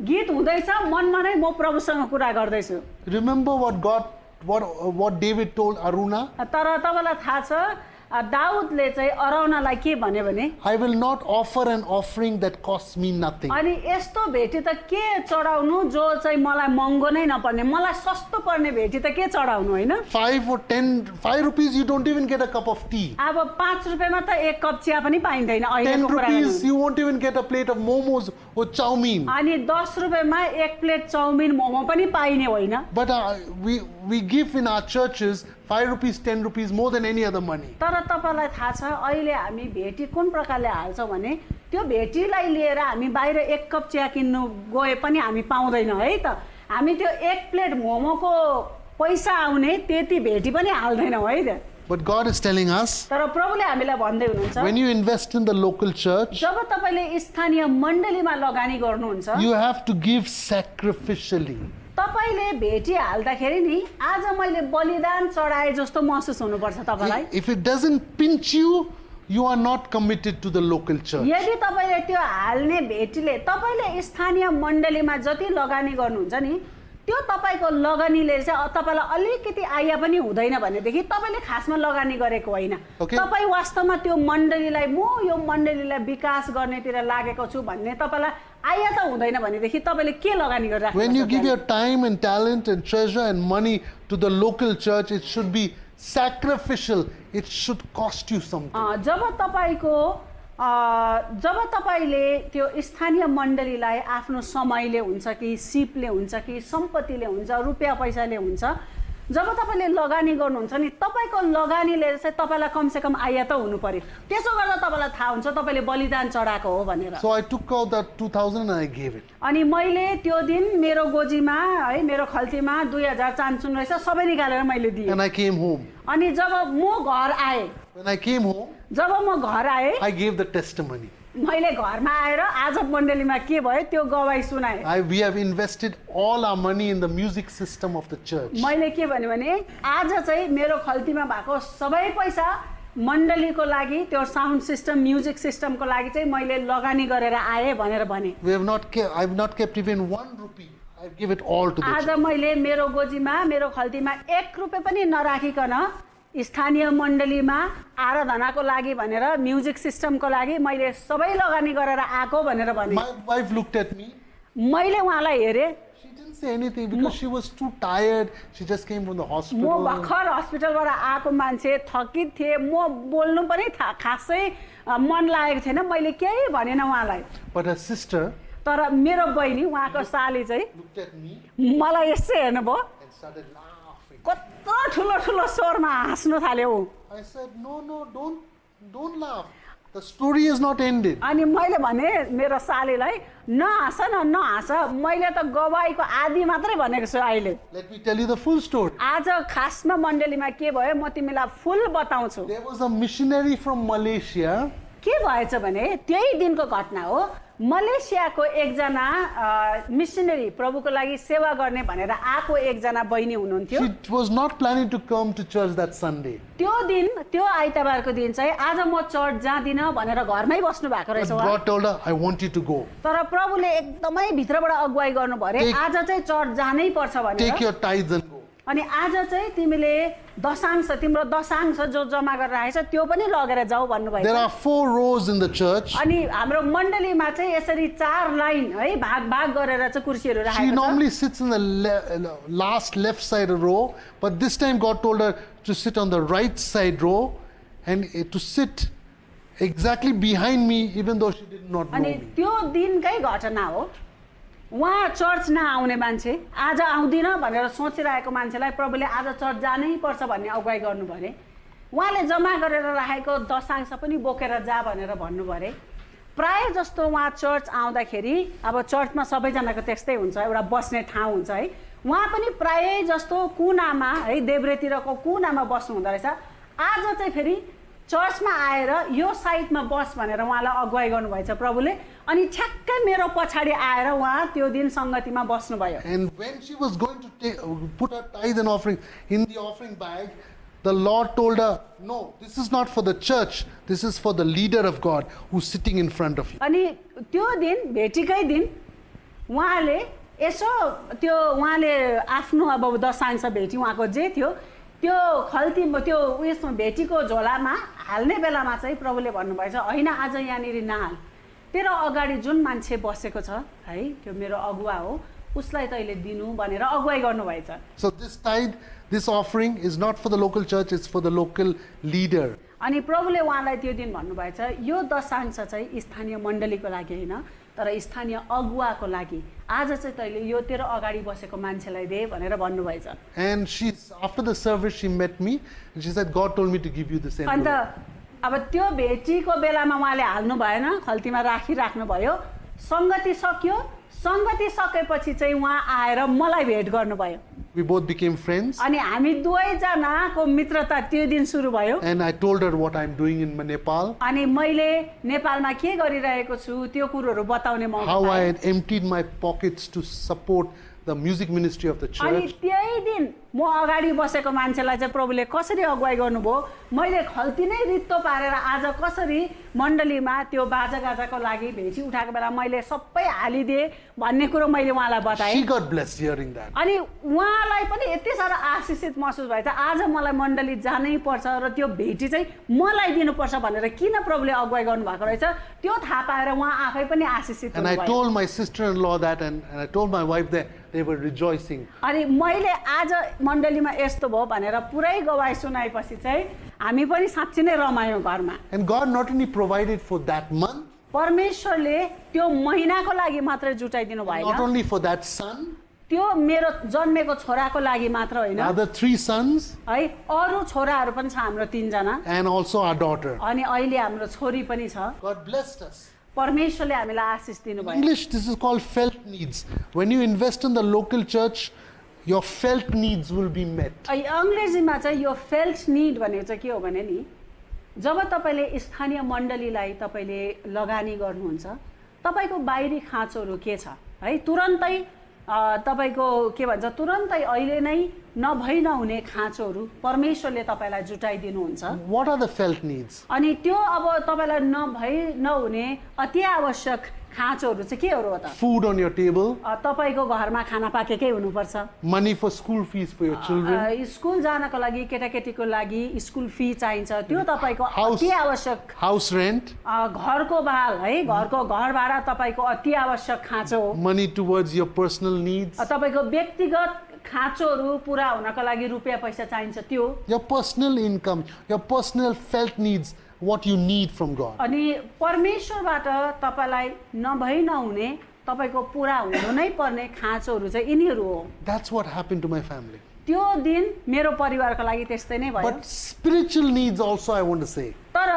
गीत हुँदैछ, मनमा नै म प्रभुसँग कुरा गर्दैछु। Remember what David told Aruna? तर तपाईँलाई थाहा छ दाउदले चाहिँ अराउनालाई के भन्यो भने I will not offer an offering that costs me nothing. अनि यस्तो भेटी त के चढाउनु जो चाहिँ मलाई महँगो नै नपर्ने, मलाई सस्तो पर्ने भेटी त के चढाउनु, होइन? 5 or 10, 5 rupees you don't even get a cup of tea. अब 5 रुपियाँमा त एक कप चिया पनि पाइँदैन 10 अहिलेको कुरा rupees गर्नु। you won't even get a plate of momos or chow mein. अनि 10 रुपियाँमा एक प्लेट चाउमिन मोमो पनि पाइने होइन। But we give in our churches 5 rupees, 10 rupees more than any other money. तर तपाईलाई थाहा छ अहिले हामी भेटी कुन प्रकारले हाल्छौँ भने त्यो भेटीलाई लिएर हामी बाहिर एक कप चिया किन्नु गए पनि हामी पाउँदैनौँ है त। हामी त्यो एक प्लेट मोमोको पैसा आउने त्यति भेटी पनि हाल्दैनौँ है त। But God is telling us, तर प्रभुले हामीलाई भन्दै हुनुहुन्छ when you invest in the local church, जब तपाईले स्थानीय मण्डलीमा लगानी गर्नुहुन्छ you have to give sacrificially. तपाईले भेटी हाल्दाखेरि नि आज मैले बलिदान चढाए जस्तो महसुस हुनुपर्छ तपाईलाई। If it doesn't pinch you, you are not committed to the local church. यदि तपाईले त्यो हाल्ने भेटीले तपाईले स्थानीय मण्डलीमा जति लगानी गर्नुहुन्छ नि त्यो तपाईको लगानीले चाहिँ तपाईलाई अलिकति आया पनि हुँदैन भनेदेखि तपाईले खासमा लगानी गरेको होइन। Okay. तपाई वास्तवमा त्यो मण्डलीलाई म यो मण्डलीलाई विकास गर्नेतिर लागेको छु भन्ने तपाईलाई आया त हुँदैन भनेदेखि तपाईले के लगानी गरिराख्नु When you पर्छ give त्यहाँ? your time and talent and treasure and money to the local church, it should be sacrificial. It should cost you something. जब तपाईले त्यो स्थानीय मण्डलीलाई आफ्नो समयले हुन्छ कि सिपले हुन्छ कि सम्पत्तिले हुन्छ रुपैयाँ पैसाले हुन्छ जब तपाईले लगानी गर्नुहुन्छ नि तपाईको लगानीले चाहिँ तपाईलाई कमसेकम आय त हुनु पर्यो। त्यसो गर्दा तपाईलाई थाहा हुन्छ तपाईले बलिदान चढाएको हो भनेर। So I took out that 2000 and I gave it. अनि मैले त्यो दिन मेरो गोजीमा है मेरो खल्तीमा 2000 चान्चुन रहेछ सबै निकालेर मैले दिएँ। And I came home. अनि जब म घर आए When I came home, जब म घर आए I gave the testimony. मैले घरमा आएर आज मण्डलीमा के भयो त्यो गवाई सुनाए। We have invested all our money in the music system of the church. मैले के भने आज चाहिँ मेरो खल्तीमा भएको सबै पैसा मण्डलीको लागि त्यो साउन्ड सिस्टम म्युजिक सिस्टमको लागि चाहिँ मैले लगानी गरेर आए भनेर भने। I have not kept even 1 rupee. I give it all to the आज church. मैले मेरो गोजीमा मेरो खल्तीमा 1 रुपैयाँ पनि नराखिकन स्थानीय मण्डलीमा आराधनाको लागि भनेर म्युजिक सिस्टमको लागि मैले सबै लगानी गरेर आएको भनेर भने। My wife looked at me. मैले उहाँलाई हेरेँ She didn't say anything because she was too tired. She just came from the म hospital. भर्खर हस्पिटलबाट आएको मान्छे थकित थिएँ म बोल्नु पनि खासै मन लागेको थिएन मैले केही भनेन उहाँलाई। But her sister तर मेरो बहिनी उहाँको साली चाहिँ looked at me मलाई यसै हेर्नुभयो and started laughing. कत्रो ठुलो ठुलो स्वरमा हाँस्नु थाल्यो ऊ। I said, no, don't laugh. The story is not ended. अनि मैले भने मेरो सालीलाई नहाँस न नहाँस मैले त गवाईको आदि मात्रै भनेको छु अहिले। Let me tell you the full story. आज खासमा मण्डलीमा के भयो म तिमीलाई फुल बताउँछु। There was a missionary from Malaysia. के भएछ भने त्यही दिनको घटना हो। मलेसियाको एकजना मिसनरी प्रभुको लागि सेवा गर्ने भनेर आएको एकजना बहिनी हुनुहुन्थ्यो। She was not planning to come to church that Sunday. त्यो दिन त्यो आइतबारको दिन चाहिँ आज म चर्च जाँदिनँ भनेर घरमै बस्नु भएको रहेछ But उहाँ। God told her, I want you to go. तर प्रभुले एकदमै भित्रबाट अगुवाई गर्नु पर्यो आज चाहिँ चर्च जानै पर्छ भनेर। Take your tithes and go. अनि आज चाहिँ तिमीले दशांश तिम्रो दशांश जो जम्मा गरेर आएछ त्यो पनि लगेर जाऊ भन्नुभएको। There are 4 rows in the church. अनि हाम्रो मण्डलीमा चाहिँ यसरी 4 लाइन है भाग गरेर चाहिँ कुर्सीहरू She राखेको छ। normally sits in the last left side row, but this time God told her to sit on the right side row and to sit exactly behind me, even though she did not know अनि me. त्यो दिनकै घटना हो। उहाँ church नआउने मान्छे, आज आउँदिनँ भनेर सोचिरहेको मान्छेलाई प्रभुले आज चर्च जानै पर्छ भन्ने अगुवाई गर्नुभयो अरे। उहाँले जम्मा गरेर राखेको दशांश पनि बोकेर जा भनेर भन्नुभयो अरे। प्राय जस्तो उहाँ चर्च आउँदाखेरि अब चर्चमा सबैजनाको त्यस्तै हुन्छ, एउटा बस्ने ठाउँ हुन्छ है। उहाँ पनि प्राय जस्तो कुनामा है, देब्रेतिरको कुनामा बस्नु हुँदो रहेछ। आज चाहिँ फेरि चर्चमा आएर यो साइडमा बस भनेर उहाँलाई अगुवाई गर्नुभएछ प्रभुले। अनि ठ्याक्कै मेरो पछाडि आएर उहाँ त्यो दिन सङ्गतिमा बस्नुभयो। And when she was going to put her tithe and offering in the offering bag, the Lord told her, no, this is not for the church. This is for the leader of God who's sitting in front of you. अनि त्यो दिन भेटीकै दिन उहाँले यसो त्यो उहाँले आफ्नो अब दशांश भेटी उहाँको जे थियो त्यो खल्ती त्यो उयसमा भेटीको झोलामा हाल्ने बेलामा चाहिँ प्रभुले भन्नुभएछ, होइन आज यहाँनिर नहाल, तेरो अगाडि जुन मान्छे बसेको छ है त्यो मेरो अगुवा हो, उसलाई तैँले दिनु भनेर अगुवाई गर्नुभएछ। So this tithe, this offering is not for the local church, it's for the local leader. अनि प्रभुले उहाँलाई त्यो दिन भन्नुभएछ, यो दशांश चाहिँ स्थानीय मण्डलीको लागि होइन, तर स्थानीय अगुवाको लागि आज चाहिँ तैँले यो तेरो अगाडि बसेको मान्छेलाई दे भनेर भन्नुभएछ। And after the service, she met me and she said, God told me to give you this अन्त envelope. अब त्यो भेटीको बेलामा उहाँले हाल्नु भएन, खल्तीमा राखिराख्नु भयो। सङ्गति सक्यो, सङ्गति सकेपछि चाहिँ उहाँ आएर मलाई भेट गर्नुभयो। We both became friends. अनि हामी दुवैजनाको मित्रता त्यो दिन सुरु भयो। And I told her what I'm doing in Nepal, अनि मैले नेपालमा के गरिरहेको छु त्यो कुरोहरू बताउने मौका how I पाएँ। had emptied my pockets to support the music ministry of the अनि church. त्यही दिन म अगाडि बसेको मान्छेलाई चाहिँ प्रभुले कसरी अगुवाई गर्नुभयो, मैले खल्ती नै रित्तो पारेर आज कसरी मण्डलीमा त्यो बाजागाजाको लागि भेटी उठाएको बेला मैले सबै हालिदिएँ भन्ने कुरो मैले उहाँलाई बताएँ। She got blessed hearing that. अनि उहाँलाई पनि यति साह्रो आशिषित महसुस भएछ, आज मलाई मण्डली जानै पर्छ र त्यो भेटी चाहिँ मलाई दिनुपर्छ भनेर किन प्रभुले अगुवाई गर्नुभएको रहेछ त्यो थाहा पाएर उहाँ आफै पनि आशिषित And I हुनुभयो। told my sister-in-law that, and I told my wife that they were rejoicing. अनि मैले आज मण्डलीमा यस्तो भयो भनेर पुरै गवाई सुनाएपछि चाहिँ हामी पनि साँच्चै नै रमायौँ घरमा। And God not only provided for that month, परमेश्वरले त्यो महिनाको लागि मात्रै जुटाइदिनु not भएन, only for that son, त्यो मेरो जन्मेको छोराको लागि मात्र होइन the other 3 sons, है, अरू छोराहरू पनि छ हाम्रो 3 जना, and also our daughter. अनि अहिले हाम्रो छोरी पनि छ। God blessed us. परमेश्वरले हामीलाई आशिष In दिनुभयो। English, this is called felt needs. When you invest in the local church, your felt needs will be met. अङ्ग्रेजीमा चाहिँ यो फेल्ट निड भनेको चाहिँ के हो भने नि, जब तपाईँले स्थानीय मण्डलीलाई तपाईँले लगानी गर्नुहुन्छ, तपाईँको बाहिरी खाँचोहरू के छ है, तुरन्तै तपाईँको के भन्छ, तुरन्तै अहिले नै नभई नहुने खाँचोहरू परमेश्वरले तपाईँलाई जुटाइदिनुहुन्छ। What are the felt needs? अनि त्यो अब तपाईँलाई नभई नहुने अति आवश्यक खाँचोहरू चाहिँ केहरू हो त? Food on your table, तपाईँको घरमा खाना पाकेकै हुनुपर्छ, money for school fees for your children, school जानको लागि केटाकेटीको लागि स्कुल फी चाहिन्छ, त्यो तपाईँको House- अति आवश्यक, house rent, घरको बाल है, घरको घर भाडा तपाईँको अति आवश्यक खाँचो हो। money towards your personal needs, तपाईँको व्यक्तिगत खाँचोहरू पुरा हुनको लागि रुपियाँ पैसा चाहिन्छ त्यो। your personal income, your personal felt needs, what you need from God. अनि परमेश्वरबाट तपाईँलाई नभई नहुने तपाईँको पुरा हुनु नै पर्ने खाँचोहरू चाहिँ यिनीहरू हो। That's what happened to my family. त्यो दिन मेरो परिवारको लागि त्यस्तै नै भयो। But spiritual needs also, I want to say. तर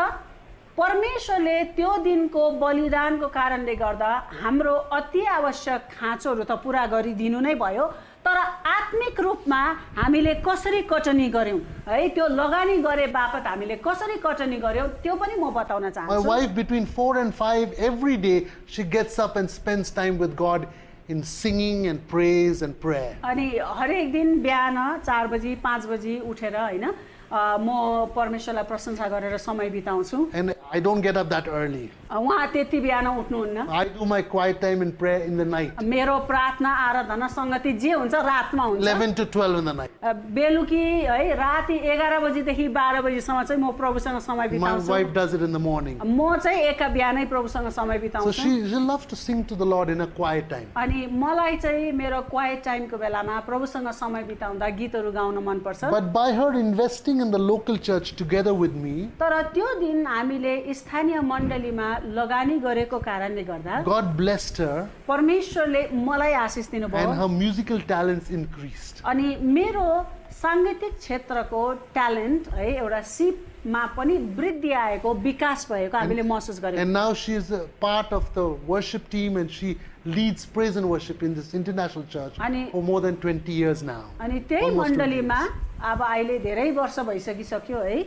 परमेश्वरले त्यो दिनको बलिदानको कारणले गर्दा हाम्रो अति आवश्यक खाँचोहरू त पुरा गरिदिनु नै भयो, तर आत्मिक रूपमा हामीले कसरी कटनी गर्यौं है, त्यो लगानी गरे बापत हामीले कसरी कटनी गर्यौं त्यो पनि म बताउन My चाहन्छु। wife, between 4 and 5, every day, she gets up and spends time with God in singing and praise and prayer. अनि हरेक दिन बिहान 4 बजी 5 बजी उठेर हैन म परमेश्वरलाई प्रशंसा गरेर समय बिताउँछु। And I don't get up that early. उहाँ त्यति बिहान उठ्नुहुन्न। I do my quiet time in prayer in the night, मेरो प्रार्थना आराधना संगति जे हुन्छ रातमा हुन्छ। 11 to 12 in the night. बेलुकी है राति 11 बजीदेखि 12 बजीसम्म चाहिँ म प्रभुसँग समय My बिताउँछु। wife does it in the morning. म चाहिँ एका बिहानै प्रभुसँग समय So बिताउँछु। she loves to sing to the Lord in a quiet time. अनि मलाई चाहिँ मेरो क्वाइट टाइमको बेलामा प्रभुसँग समय बिताउँदा गीतहरू गाउन मन पर्छ। But by her investing in the local church together with me, तर त्यो दिन हामीले स्थानीय मण्डलीमा लगानी गरेको कारणले गर्दा God blessed her परमेश्वरले मलाई आशिष दिनुभयो and her musical talents increased. अनि मेरो साङ्गीतिक क्षेत्रको ट्यालेन्ट है एउटा सिपमा पनि वृद्धि आएको विकास भएको हामीले महसुस गरेको And now she is a part of the worship team and she leads praise and worship in this international church अनि for more than 20 years now. अनि त्यही Almost 20 मण्डलीमा years. अब अहिले धेरै वर्ष भइसकिसक्यो है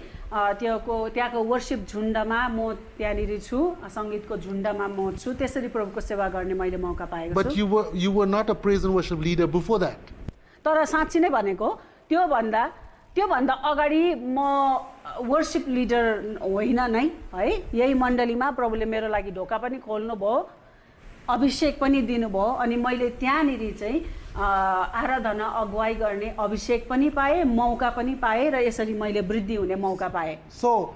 त्यहाँको वर्शिप झुन्डमा म त्यहाँनिर छु सङ्गीतको झुन्डमा म छु त्यसरी प्रभुको सेवा गर्ने मैले मौका पाएको But छु you were not a praise and worship leader before that. तर साँच्ची नै भनेको त्योभन्दा अगाडि म वर्शिप लिडर होइन नै है यही मण्डलीमा प्रभुले मेरो लागि ढोका पनि खोल्नुभयो अभिषेक पनि दिनुभयो अनि मैले त्यहाँनिर चाहिँ आराधना अगुवाई गर्ने अभिषेक पनि पाएँ मौका पनि पाएँ र यसरी मैले वृद्धि हुने मौका पाएँ So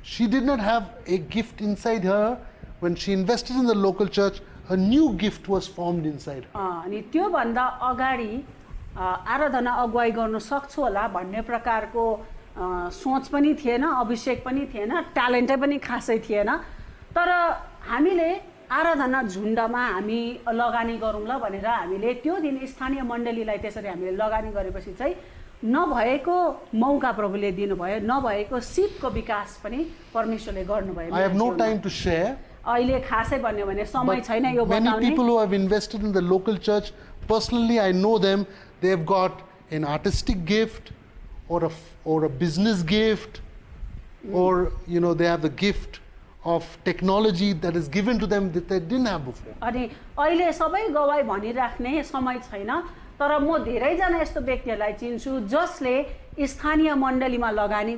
she did not have a gift inside her. When she invested in the local church, a new gift was formed inside her. अनि त्योभन्दा अगाडि आराधना अगुवाई गर्न सक्छु होला भन्ने प्रकारको सोच पनि थिएन अभिषेक पनि थिएन ट्यालेन्टै पनि खासै थिएन तर हामीले आराधना झुन्डमा हामी लगानी गरौँला भनेर हामीले त्यो दिन स्थानीय मण्डलीलाई त्यसरी हामीले लगानी गरेपछि चाहिँ नभएको मौका प्रभुले दिनुभयो नभएको सिपको विकास पनि परमेश्वरले गर्नुभयो I have no time to share. अहिले खासै भन्यो भने समय छैन यो Many बताउने people who have invested in the local church, personally I know them, they have got an artistic gift or a business gift or they have the gift of technology that is given to them that they didn't have before. अनि अहिले सबै गवाई भनिराख्ने समय छैन तर म धेरैजना यस्तो व्यक्तिहरूलाई चिन्छु जसले स्थानीय मण्डलीमा लगानी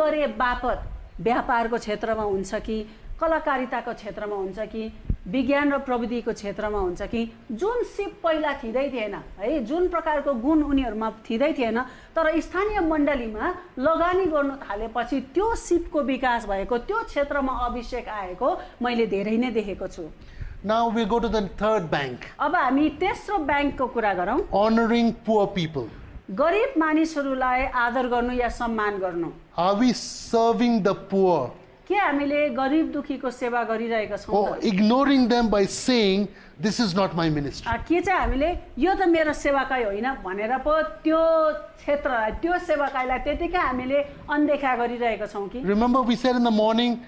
गरे बापत व्यापारको क्षेत्रमा हुन्छ कि कलाकारिताको क्षेत्रमा हुन्छ कि विज्ञान र प्रविधिको क्षेत्रमा हुन्छ कि जुन सिप पहिला थिँदै थिएन है जुन प्रकारको गुण उनीहरुमा थिँदै थिएन तर स्थानीय मण्डलीमा लगानी गर्न थालेपछि त्यो सिपको विकास भएको त्यो क्षेत्रमा अभिषेक आएको मैले धेरै नै देखेको छु Now we go to the third bank. अब हामी तेस्रो बैंकको कुरा गरौँ Honoring poor people. गरिब मानिसहरूलाई आदर गर्नु या सम्मान गर्नु Are we serving the poor के हामीले गरिब दुखीको सेवा गरिरहेका छौं or ignoring them by saying this is not my ministry? के चाहिँ हामीले यो त मेरो सेवाकाई होइन भनेर पो त्यो क्षेत्रलाई त्यो सेवाकाईलाई त्यतिकै हामीले अनदेखा गरिरहेका छौं कि Remember we said in the morning,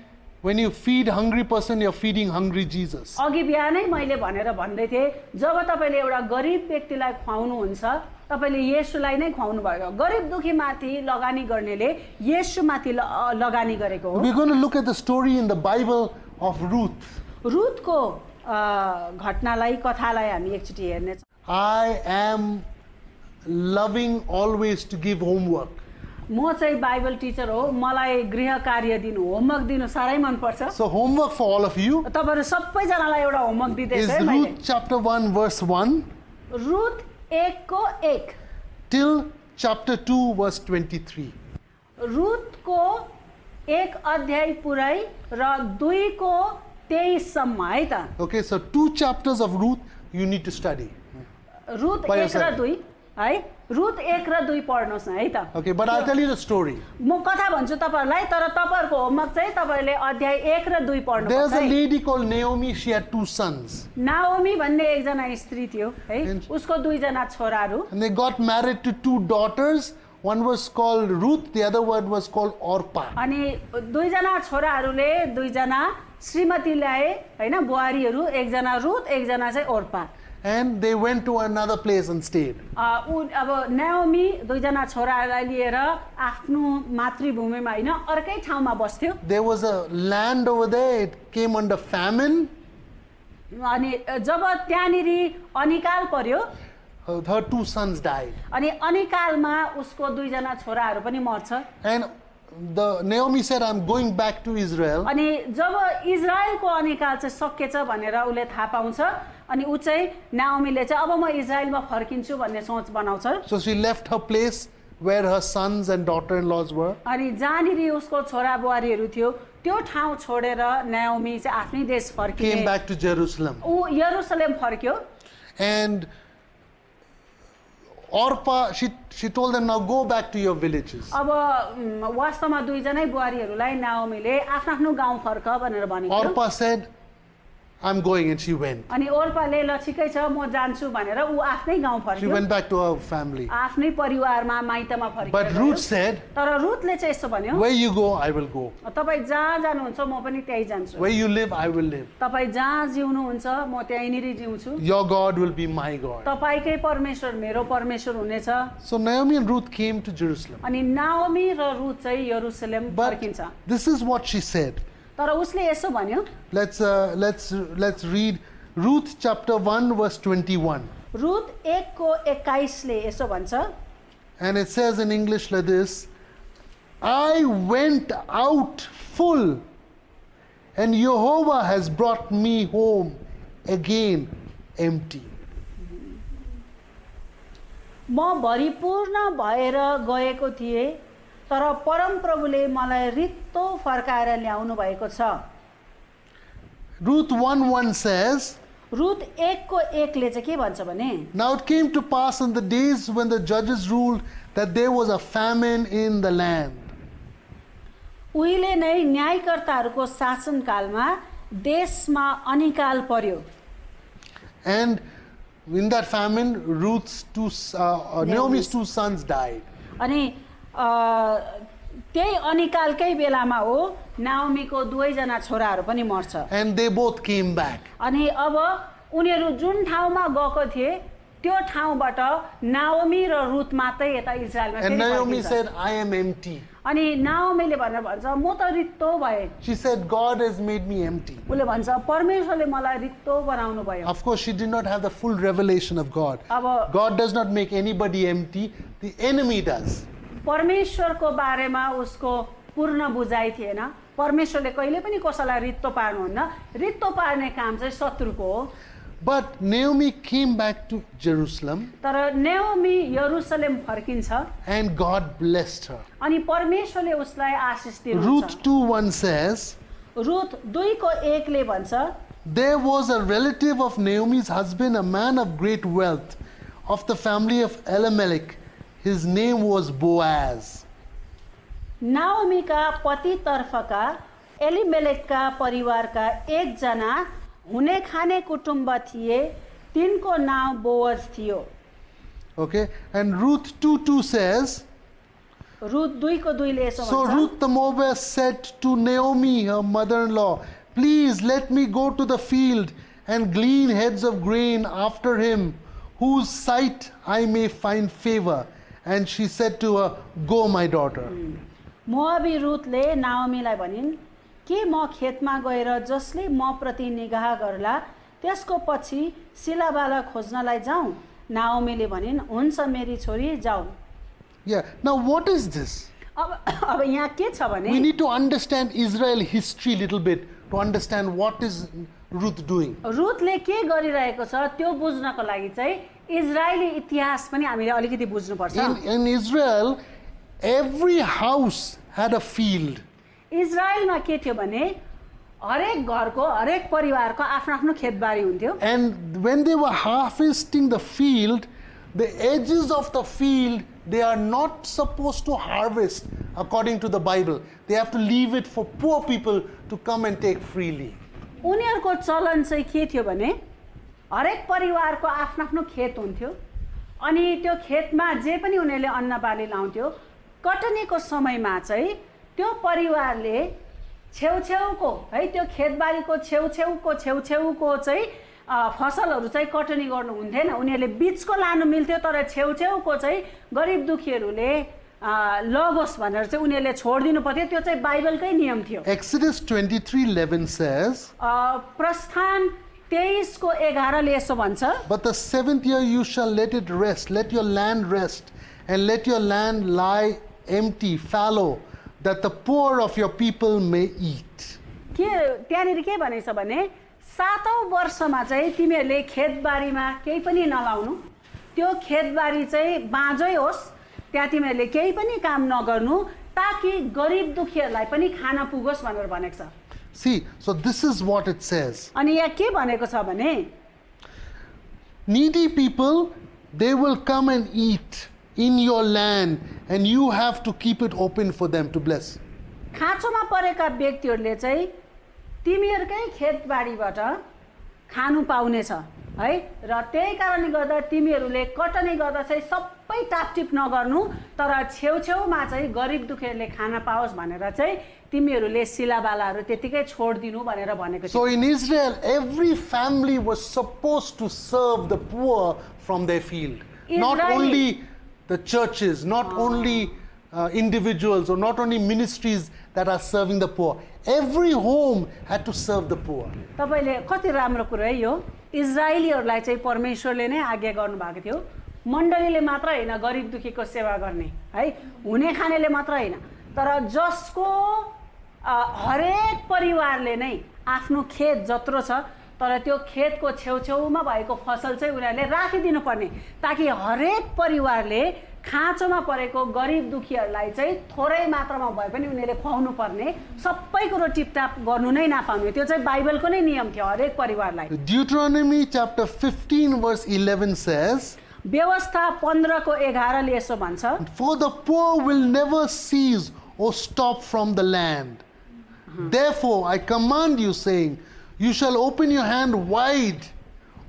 when you feed hungry person, you're feeding hungry Jesus. अघि बिहानै मैले भनेर भन्दै थिए जब तपाईले एउटा गरिब व्यक्तिलाई खुवाउनुहुन्छ तपाईले येशूलाई नै खुवाउनु भयो गरिब दुखी माथि लगानी गर्नेले येशू माथि लगानी गरेको हो We're going to look at the story in the Bible of Ruth. रुथको घटनालाई कथालाई हामी एकचोटि हेर्ने छौं I am loving always to give homework. म चाहिँ बाइबल टिचर हो मलाई गृह कार्य दिनु होमवर्क दिनु सारै मन पर्छ So homework for all of you तपाईहरु सबैजनालाई एउटा होमवर्क दिदैछु is है मैले Ruth chapter 1 verse 1 रुथ 1 को 1 till chapter 2 verse 23. रुथको 1 अध्याय पुरै र 2 को 23 सम्म है त Okay, so 2 chapters of Ruth you need to study. Ruth By 1 र yourself. 2 है रुथ 1 र 2 पढ्नुस् न है त Okay, but I'll tell you the story. म कथा भन्छु तपाईहरुलाई तर तपाईहरुको होमवर्क चाहिँ तपाईले अध्याय 1 र 2 पढ्नु There's पर्छ a है lady called Naomi, she had 2 sons. Naomi भन्ने एकजना स्त्री थियो है And- उसको 2 जना छोराहरू And they got married to 2 daughters. One was called Ruth, the other one was called Orpah. अनि 2 जना छोराहरूले 2 जना श्रीमती ल्याए हैन बुहारीहरू एकजना रुथ एकजना चाहिँ Orpah And they went to another place and stayed. अब नाओमी 2 जना छोराहरूलाई लिएर आफ्नो मातृभूमिमा हैन अर्कै ठाउँमा बस्थ्यो There was a land over there, it came under famine. अनि जब त्यहाँनिरी अनिकाल पर्यो Her 2 sons died. अनि अनिकालमा उसको 2 जना छोराहरू पनि मर्छ And Naomi said, I'm going back to Israel. अनि जब इजरायलको अनिकाल चाहिँ सकेछ भनेर उले थाहा पाउँछ अनि उ चाहिँ नाओमीले चाहिँ अब म इजरायलमा फर्किन्छु भन्ने सोच बनाउँछ So she left her place where her sons and daughter-in-laws were. अनि जहाँनिर उसको छोरा बुहारीहरू थियो त्यो ठाउँ छोडेर नाओमी चाहिँ आफ्नै देश Came फर्किए back to Jerusalem. ऊ यरुशलेम फर्क्यो And Orpah, she told them, now go back to your villages. अब वास्तवमा दुईजनै बुहारीहरूलाई नाओमीले आफ्नो आफ्नो गाउँ फर्क भनेर भनेको थियो। Orpah said, I'm going, and she went. अनि ओर्पाले ल ठिकै छ म जान्छु भनेर ऊ आफ्नै गाउँ She फर्क्यो, went back to her family. आफ्नै परिवारमा माइतमा फर्क्यो। But Ruth said, तर रुथले चाहिँ यस्तो भन्यो, where you go, I will go. तपाईँ जहाँ जानुहुन्छ म पनि त्यहीँ जान्छु, Where you live, I will live. तपाईँ जहाँ जिउनुहुन्छ म त्यहीँनिर जिउँछु, Your God will be my God. तपाईँकै परमेश्वर मेरो परमेश्वर हुनेछ। So Naomi and Ruth came to Jerusalem. अनि नाओमी र रुथ चाहिँ यरुसलेम But फर्किन्छ। this is what she said. तर उसले यसो भन्यो, Let's read Ruth chapter 1 verse 21. Ruth 1:21 ले यसो भन्छ, And it says in English like this, I went out full, and Jehovah has brought me home again empty. म भरिपूर्ण भएर गएको थिएँ तर परमप्रभुले मलाई रित्तो फर्काएर ल्याउनु भएको छ। Ruth 1:1 says, रुथ 1:1 ले चाहिँ के भन्छ भने, Now it came to pass in the days when the judges ruled that there was a famine in the land. उहिले नै न्यायकर्ताहरूको शासनकालमा देशमा अनिकाल पर्यो। And in that famine, Naomi's two sons died. अनि त्यही अनिकालकै बेलामा हो नाओमीको दुवैजना छोराहरू पनि मर्छ। And they both came back. अनि अब उनीहरू जुन ठाउँमा गएको थिए त्यो ठाउँबाट नाओमी र रुथ मात्रै यता इजरायलमा And फेरि Naomi फर्किन्छ। said, I am empty. अनि नाओमीले भनेर भन्छ म त रित्तो भएँ। She said, God has made me empty. उसले भन्छ परमेश्वरले मलाई रित्तो बनाउनु भयो। Of course, she did not have the full revelation of God. अब God does not make anybody empty, the enemy does. परमेश्वरको बारेमा उसको पूर्ण बुझाइ थिएन। परमेश्वरले कहिले पनि कसैलाई रित्तो पार्नुहुन्न, रित्तो पार्ने काम चाहिँ शत्रुको हो। But Naomi came back to Jerusalem, तर नाओमी यरुसलेम फर्किन्छ and God blessed her. अनि परमेश्वरले उसलाई आशिष दिनुहुन्छ। Ruth 2:1 says, रुथ 2:1 ले भन्छ, There was a relative of Naomi's husband, a man of great wealth, of the family of Elimelech. His name was Boaz. नाओमीका पतितर्फका एलिमेलेकका परिवारका एकजना हुने खाने कुटुम्ब थिए, तिनको नाम बोअज थियो। Okay, and Ruth 2:2 says, Ruth 2:2 ले यसो So भन्छ, Ruth the Moabite said to Naomi, her mother-in-law, Please let me go to the field and glean heads of grain after him, whose sight I may find favor. And she said to her, Go, my daughter. मोआबी रुथले नाओमीलाई भनिन्, के म खेतमा गएर जसले म प्रति निगाह गर्ला त्यसको पछि सिलाबाला खोज्नलाई जाउँ? नाओमीले भनिन्, हुन्छ मेरी छोरी जाऊ। Yeah, now what is this? अब यहाँ के छ भने We need to understand Israel history a little bit to understand what is Ruth doing. रुथले के गरिरहेको छ त्यो बुझ्नको लागि चाहिँ इजरायली इतिहास पनि हामीले अलिकति बुझ्नुपर्छ। In Israel, every house had a field. इजरायलमा के थियो भने हरेक घरको हरेक परिवारको आफ्नो आफ्नो खेतबारी हुन्थ्यो। And when they were harvesting the field, the edges of the field, they are not supposed to harvest according to the Bible. They have to leave it for poor people to come and take freely. उनीहरूको चलन चाहिँ के थियो भने हरेक परिवारको आफ्नो आफ्नो खेत हुन्थ्यो अनि त्यो खेतमा जे पनि उनीहरूले अन्नबाली लाउँथ्यो, कटनीको समयमा चाहिँ त्यो परिवारले छेउछेउको है त्यो खेतबारीको छेउछेउको चाहिँ फसलहरू चाहिँ कटनी गर्नु हुन्थेन। उनीहरूले बीचको लानु मिल्थ्यो तर छेउछेउको चाहिँ गरिब दुखीहरूले लगोस् भनेर चाहिँ उनीहरूले छोडिदिनु पर्थ्यो। त्यो चाहिँ बाइबलकै नियम थियो। Exodus 23:11 says, प्रस्थान 23:11 ले यसो भन्छ, But the seventh year you shall let it rest, let your land rest, and let your land lie empty, fallow, that the poor of your people may eat. के त्यहाँनिर के भनेछ भने 7औं वर्षमा चाहिँ तिमीहरूले खेतबारीमा केही पनि नलाउनु, त्यो खेतबारी चाहिँ बाँझै होस्, त्यहाँ तिमीहरूले केही पनि काम नगर्नु ताकि गरिब दुखीहरूलाई पनि खाना पुगोस् भनेर भनेको छ। See, so this is what it says. अनि यहाँ के भनेको छ भने Needy people they will come and eat in your land, and you have to keep it open for them to bless. खाँचोमा परेका व्यक्तिहरूले चाहिँ तिमीहरूकै खेतबारीबाट खानु पाउनेछ है, र त्यही कारणले गर्दा तिमीहरूले कटनी गर्दा चाहिँ सबै टापटिप नगर्नु, तर छेउछेउमा चाहिँ गरिब दुखीहरूले खान पाओस् भनेर चाहिँ तिमीहरूले शिलाबालाहरू त्यतिकै छोडिदिनु भनेर भनेको छ। So in Israel, every family was supposed to serve the poor from their field. Not Israeli- only the churches, not only individuals, or not only ministries that are serving the poor. Every home had to serve the poor. तपाईँले कति राम्रो कुरो है यो, इजरायलीहरूलाई चाहिँ परमेश्वरले नै आज्ञा गर्नुभएको थियो, मण्डलीले मात्र होइन गरिब दुखीको सेवा गर्ने है, हुने खानेले मात्र होइन, तर जसको हरेक परिवारले नै आफ्नो खेत जत्रो छ तर त्यो खेतको छेउछेउमा भएको फसल चाहिँ उनीहरूले राखिदिनु पर्ने, ताकि हरेक परिवारले खाँचोमा परेको गरिब दुखीहरूलाई चाहिँ थोरै मात्रामा भए पनि उनीहरूले खुवाउनु पर्ने, सबै कुरो टिपटाप गर्नु नै नपाउने, त्यो चाहिँ बाइबलको नै नियम थियो हरेक परिवारलाई। Deuteronomy chapter 15 verse 11 says, व्यवस्था 15:11 ले यसो भन्छ, "For the poor will never cease or stop from the land. Therefore I command you, saying, you shall open your hand wide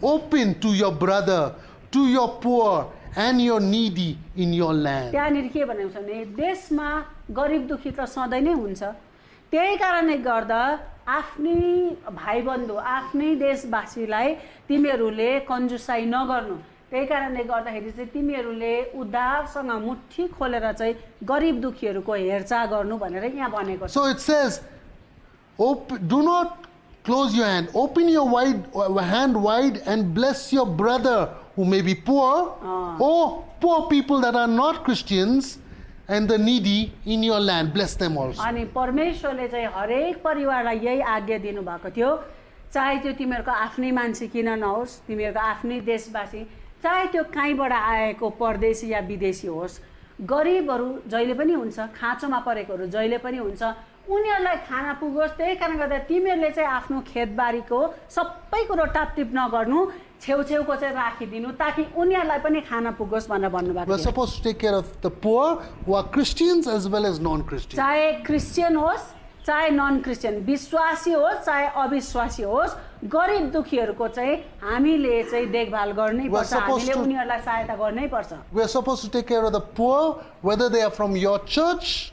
open to your brother, to your poor and your needy in your land." त्यहाँनिर के भनेको छ भने देशमा गरिब दुखी त सधैँ नै हुन्छ, त्यही कारणले गर्दा आफ्नै भाइबन्धु आफ्नै देशवासीलाई तिमीहरूले कन्जुसाई नगर्नु, त्यही कारणले गर्दाखेरि चाहिँ तिमीहरूले उदारसँग मुट्ठी खोलेर चाहिँ गरिब दुखीहरूको हेरचाह गर्नु भनेर यहाँ भनेको छ। So it says, do not close your hand, open your hand wide and bless your brother who may be poor, or poor people that are not Christians, and the needy in your land, bless them also. अनि परमेश्वरले चाहिँ हरेक परिवारलाई यही आज्ञा दिनुभएको थियो, चाहे त्यो तिमीहरूको आफ्नै मान्छे किन नहोस्, तिमीहरूको आफ्नै देशवासी, चाहे त्यो कहीँबाट आएको परदेशी या विदेशी होस्, गरिबहरू जहिले पनि हुन्छ, खाँचोमा परेकोहरू जहिले पनि हुन्छ, उनीहरूलाई खाना पुगोस्, त्यही कारणले गर्दा तिमीहरूले चाहिँ आफ्नो खेतबारीको सबै कुरो टापटिप नगर्नु, छेउछेउको चाहिँ राखिदिनु, ताकि उनीहरूलाई पनि खाना पुगोस् भनेर भन्नुभएको We're थियो। supposed to take care of the poor who are Christians as well as non-Christians. चाहे क्रिस्चियन होस् चाहे नन क्रिस्चियन, विश्वासी होस् चाहे अविश्वासी होस्, गरिब दुखीहरूको चाहिँ हामीले चाहिँ देखभाल गर्नै We're पर्छ, supposed हामीले to- उनीहरूलाई सहायता गर्नै पर्छ। We're supposed to take care of the poor, whether they are from your church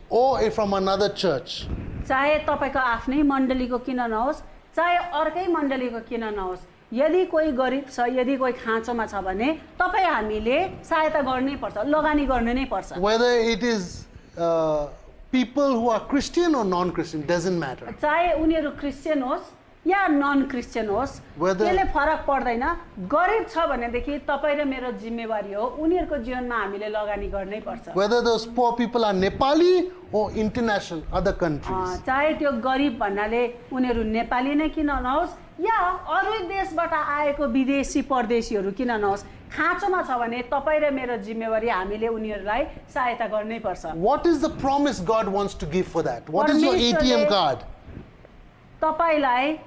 or from another church. चाहे तपाईँको आफ्नै मण्डलीको किन नहोस्, चाहे अर्कै मण्डलीको किन नहोस्, यदि कोही गरिब छ, यदि कोही खाँचोमा छ भने तपाईँ हामीले सहायता गर्नै पर्छ, लगानी गर्नु नै पर्छ। Whether it is people who are Christian or non-Christian, doesn't matter. चाहे उनीहरू क्रिस्चियन होस् या नन क्रिस्चियन होस्, Whether- त्यसले फरक पर्दैन। गरिब छ भनेदेखि तपाईँ र मेरो जिम्मेवारी हो, उनीहरूको जीवनमा हामीले लगानी गर्नै पर्छ। Whether those poor people are Nepali or international, other countries. चाहे त्यो गरिब भन्नाले उनीहरू नेपाली नै किन नहोस् या अरू देशबाट आएको विदेशी परदेशीहरू किन नहोस्, खाँचोमा छ भने तपाईँ र मेरो जिम्मेवारी हामीले उनीहरूलाई सहायता गर्नै पर्छ। What is the promise God wants to give for that? What is your ATM card? तपाईलाई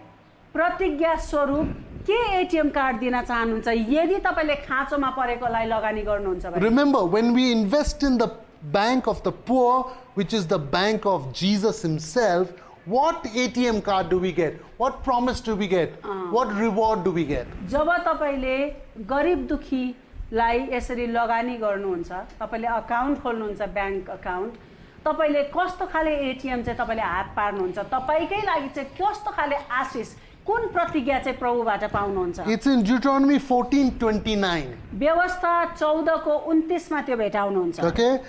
प्रतिज्ञा स्वरूप के एटिएम कार्ड दिन चाहनुहुन्छ यदि तपाईले खाँचोमा परेकोलाई लगानी गर्नुहुन्छ भने? Remember, when we invest in the bank of the poor, which is the bank of Jesus himself, what ATM card do we get? What promise do we get? What reward do we get? जब तपाईले गरिब दुखीलाई यसरी लगानी गर्नुहुन्छ, तपाईले account खोल्नुहुन्छ, bank account, तपाईले कस्तो खाले एटिएम चाहिँ तपाईले हात पार्नुहुन्छ, तपाईकै लागि चाहिँ कस्तो खाले आशिष, कुन प्रतिज्ञा चाहिँ प्रभुबाट पाउनुहुन्छ? It's in Deuteronomy 14:29. व्यवस्था 14 को 29 मा त्यो भेटाउनुहुन्छ। Okay?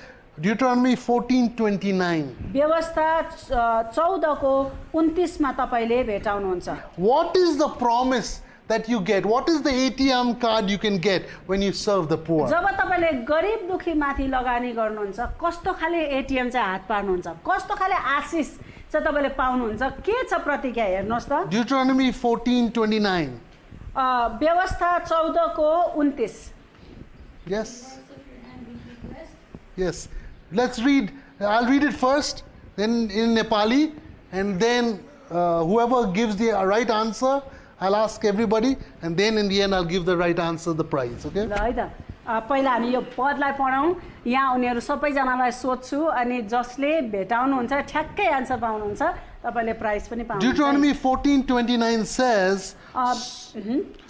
Deuteronomy 14:29. व्यवस्था 14 को 29 मा तपाईले भेटाउनुहुन्छ। What is the promise that you get? What is the ATM card you can get when you serve the poor? जब तपाईले गरिब दुखी माथि लगानी गर्नुहुन्छ, कस्तो खाले एटिएम चाहिँ हात पार्नुहुन्छ, कस्तो खाले आशिष चाहिँ तपाईले पाउनुहुन्छ, के छ प्रतिज्ञा हेर्नुहोस् त। Deuteronomy 14:29. व्यवस्था 14 को 29। Yes. Yes. Let's read. I'll read it first, then in Nepali, and then whoever gives the right answer, I'll ask everybody, and then in the end, I'll give the right answer, the prize. Okay? ल है त पहिला हामी यो पदलाई पढौँ यहाँ उनीहरू सबैजनालाई सोध्छु अनि जसले भेटाउनुहुन्छ ठ्याक्कै एन्सर पाउनुहुन्छ तपाईँले प्राइज पनि पाउनुहुन्छ Deuteronomy 14:29 says,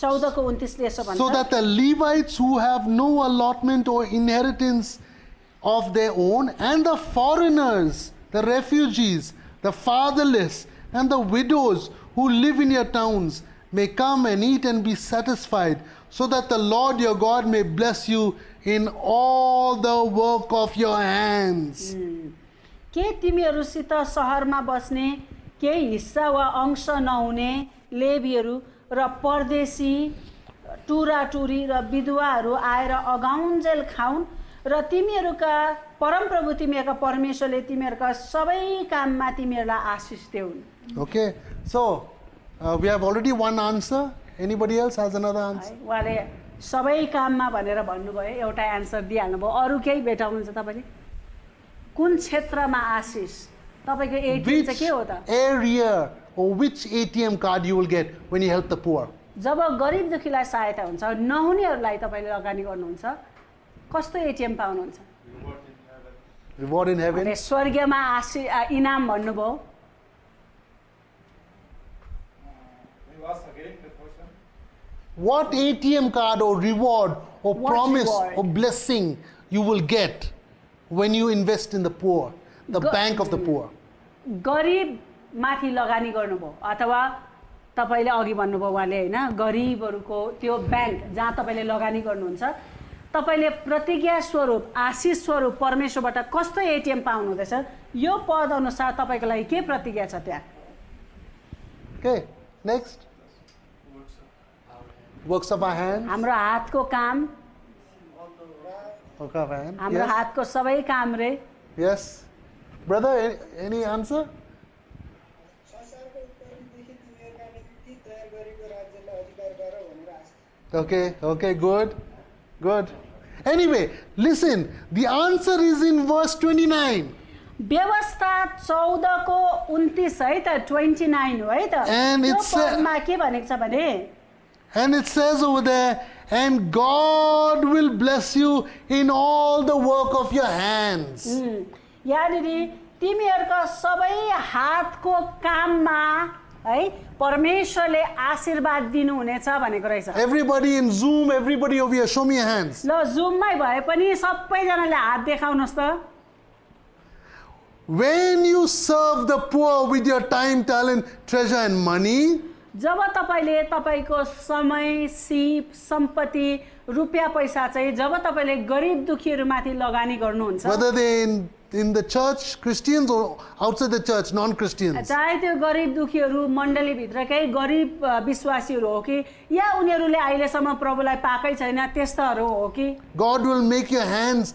14को 29ले यसो भन्छ so that the Levites who have no allotment or inheritance of their own, and the foreigners, the refugees, the fatherless, and the widows who live in your towns may come and eat and be satisfied, so that the Lord your God may bless you in all the work of your hands. के तिमीहरूसित सहरमा बस्ने केही हिस्सा वा अंश नहुने लेवीहरू र परदेशी टुराटुरी र विधवाहरू आएर अगाउन्जेल खाउन् र तिमीहरूका परमप्रभु तिमीहरूका परमेश्वरले तिमीहरूका सबै काममा तिमीहरूलाई आशिष देउन् Okay, so we have already one answer. Anybody else has another answer? उहाँले सबै काममा भनेर भन्नुभयो एउटा एन्सर दिइहाल्नुभयो अरू केही भेटाउनुहुन्छ तपाईँले कुन क्षेत्रमा आशिष तपाईँको एटिएम चाहिँ के हो त Which area or which ATM card you will get when you help the poor? जब गरिब दुखीलाई सहायता हुन्छ नहुनेहरूलाई तपाईँले लगानी गर्नुहुन्छ कस्तो एटिएम पाउनुहुन्छ Reward in heaven. अनि स्वर्गीयमा इनाम भन्नुभयो What ATM card or reward or What promise reward? or blessing you will get when you invest in the poor, the bank of the poor? गरिब माथि लगानी गर्नुभयो अथवा तपाईँले अघि भन्नुभयो उहाँले होइन गरिबहरूको त्यो ब्याङ्क जहाँ तपाईँले लगानी गर्नुहुन्छ तपाईँले प्रतिज्ञा स्वरूप आशिष स्वरूप परमेश्वरबाट कस्तो एटिएम पाउनुहुँदैछ यो पद अनुसार तपाईँको लागि के प्रतिज्ञा छ त्यहाँ Okay, next. Works of our hands. हाम्रो हातको काम Work of our hands. हाम्रो Yes. हातको सबै काम रे Yes. Brother, any answer? संसारको उत्तरदेखि तिमीहरूका निम्ति तयार गरेको राज्यलाई अधिकार गर भनेर आश Okay, okay, good. Good. Anyway, listen, the answer is in verse 29. व्यवस्था 14को 29 है त 29 हो है त And त्यो it's, पदमा के भनेको छ भने And it says over there, and God will bless you in all the work of your hands. यहाँनिर तिमीहरूको सबै हातको काममा है परमेश्वरले आशीर्वाद दिनुहुनेछ भनेको रहेछ Everybody in Zoom, everybody over here, show me your hands. ल जुममै भए पनि सबैजनाले हात देखाउनुहोस् त When you serve the poor with your time, talent, treasure, and money, जब तपाईँले तपाईँको समय सिप सम्पत्ति रुपियाँ पैसा चाहिँ जब तपाईँले गरिब दुखीहरूमाथि लगानी गर्नुहुन्छ whether they in the church, Christians, or outside the church, non-Christians, चाहे त्यो गरिब दुखीहरू मण्डलीभित्रकै गरिब विश्वासीहरू हो कि या उनीहरूले अहिलेसम्म प्रभुलाई पाएकै छैन त्यस्ताहरू हो कि God will make your hands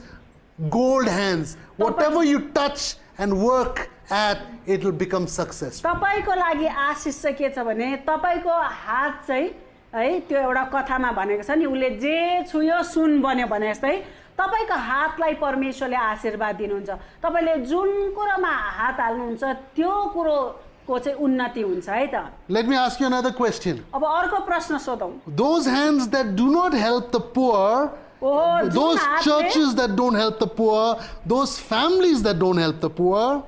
gold hands. Whatever you touch and work at, it will become successful. तपाईँको लागि आशिष चाहिँ के छ भने तपाईँको हात चाहिँ है त्यो एउटा कथामा भनेको छ नि उसले जे छुयो सुन बन्यो भने जस्तै तपाईँको हातलाई परमेश्वरले आशीर्वाद दिनुहुन्छ तपाईँले जुन कुरोमा हात हाल्नुहुन्छ त्यो कुरोको चाहिँ उन्नति हुन्छ है त Let me ask you another question. अब अर्को प्रश्न सोधौँ Those hands that do not help the poor, ओहो जुन those हातले churches that don't help the poor, those families that don't help the poor,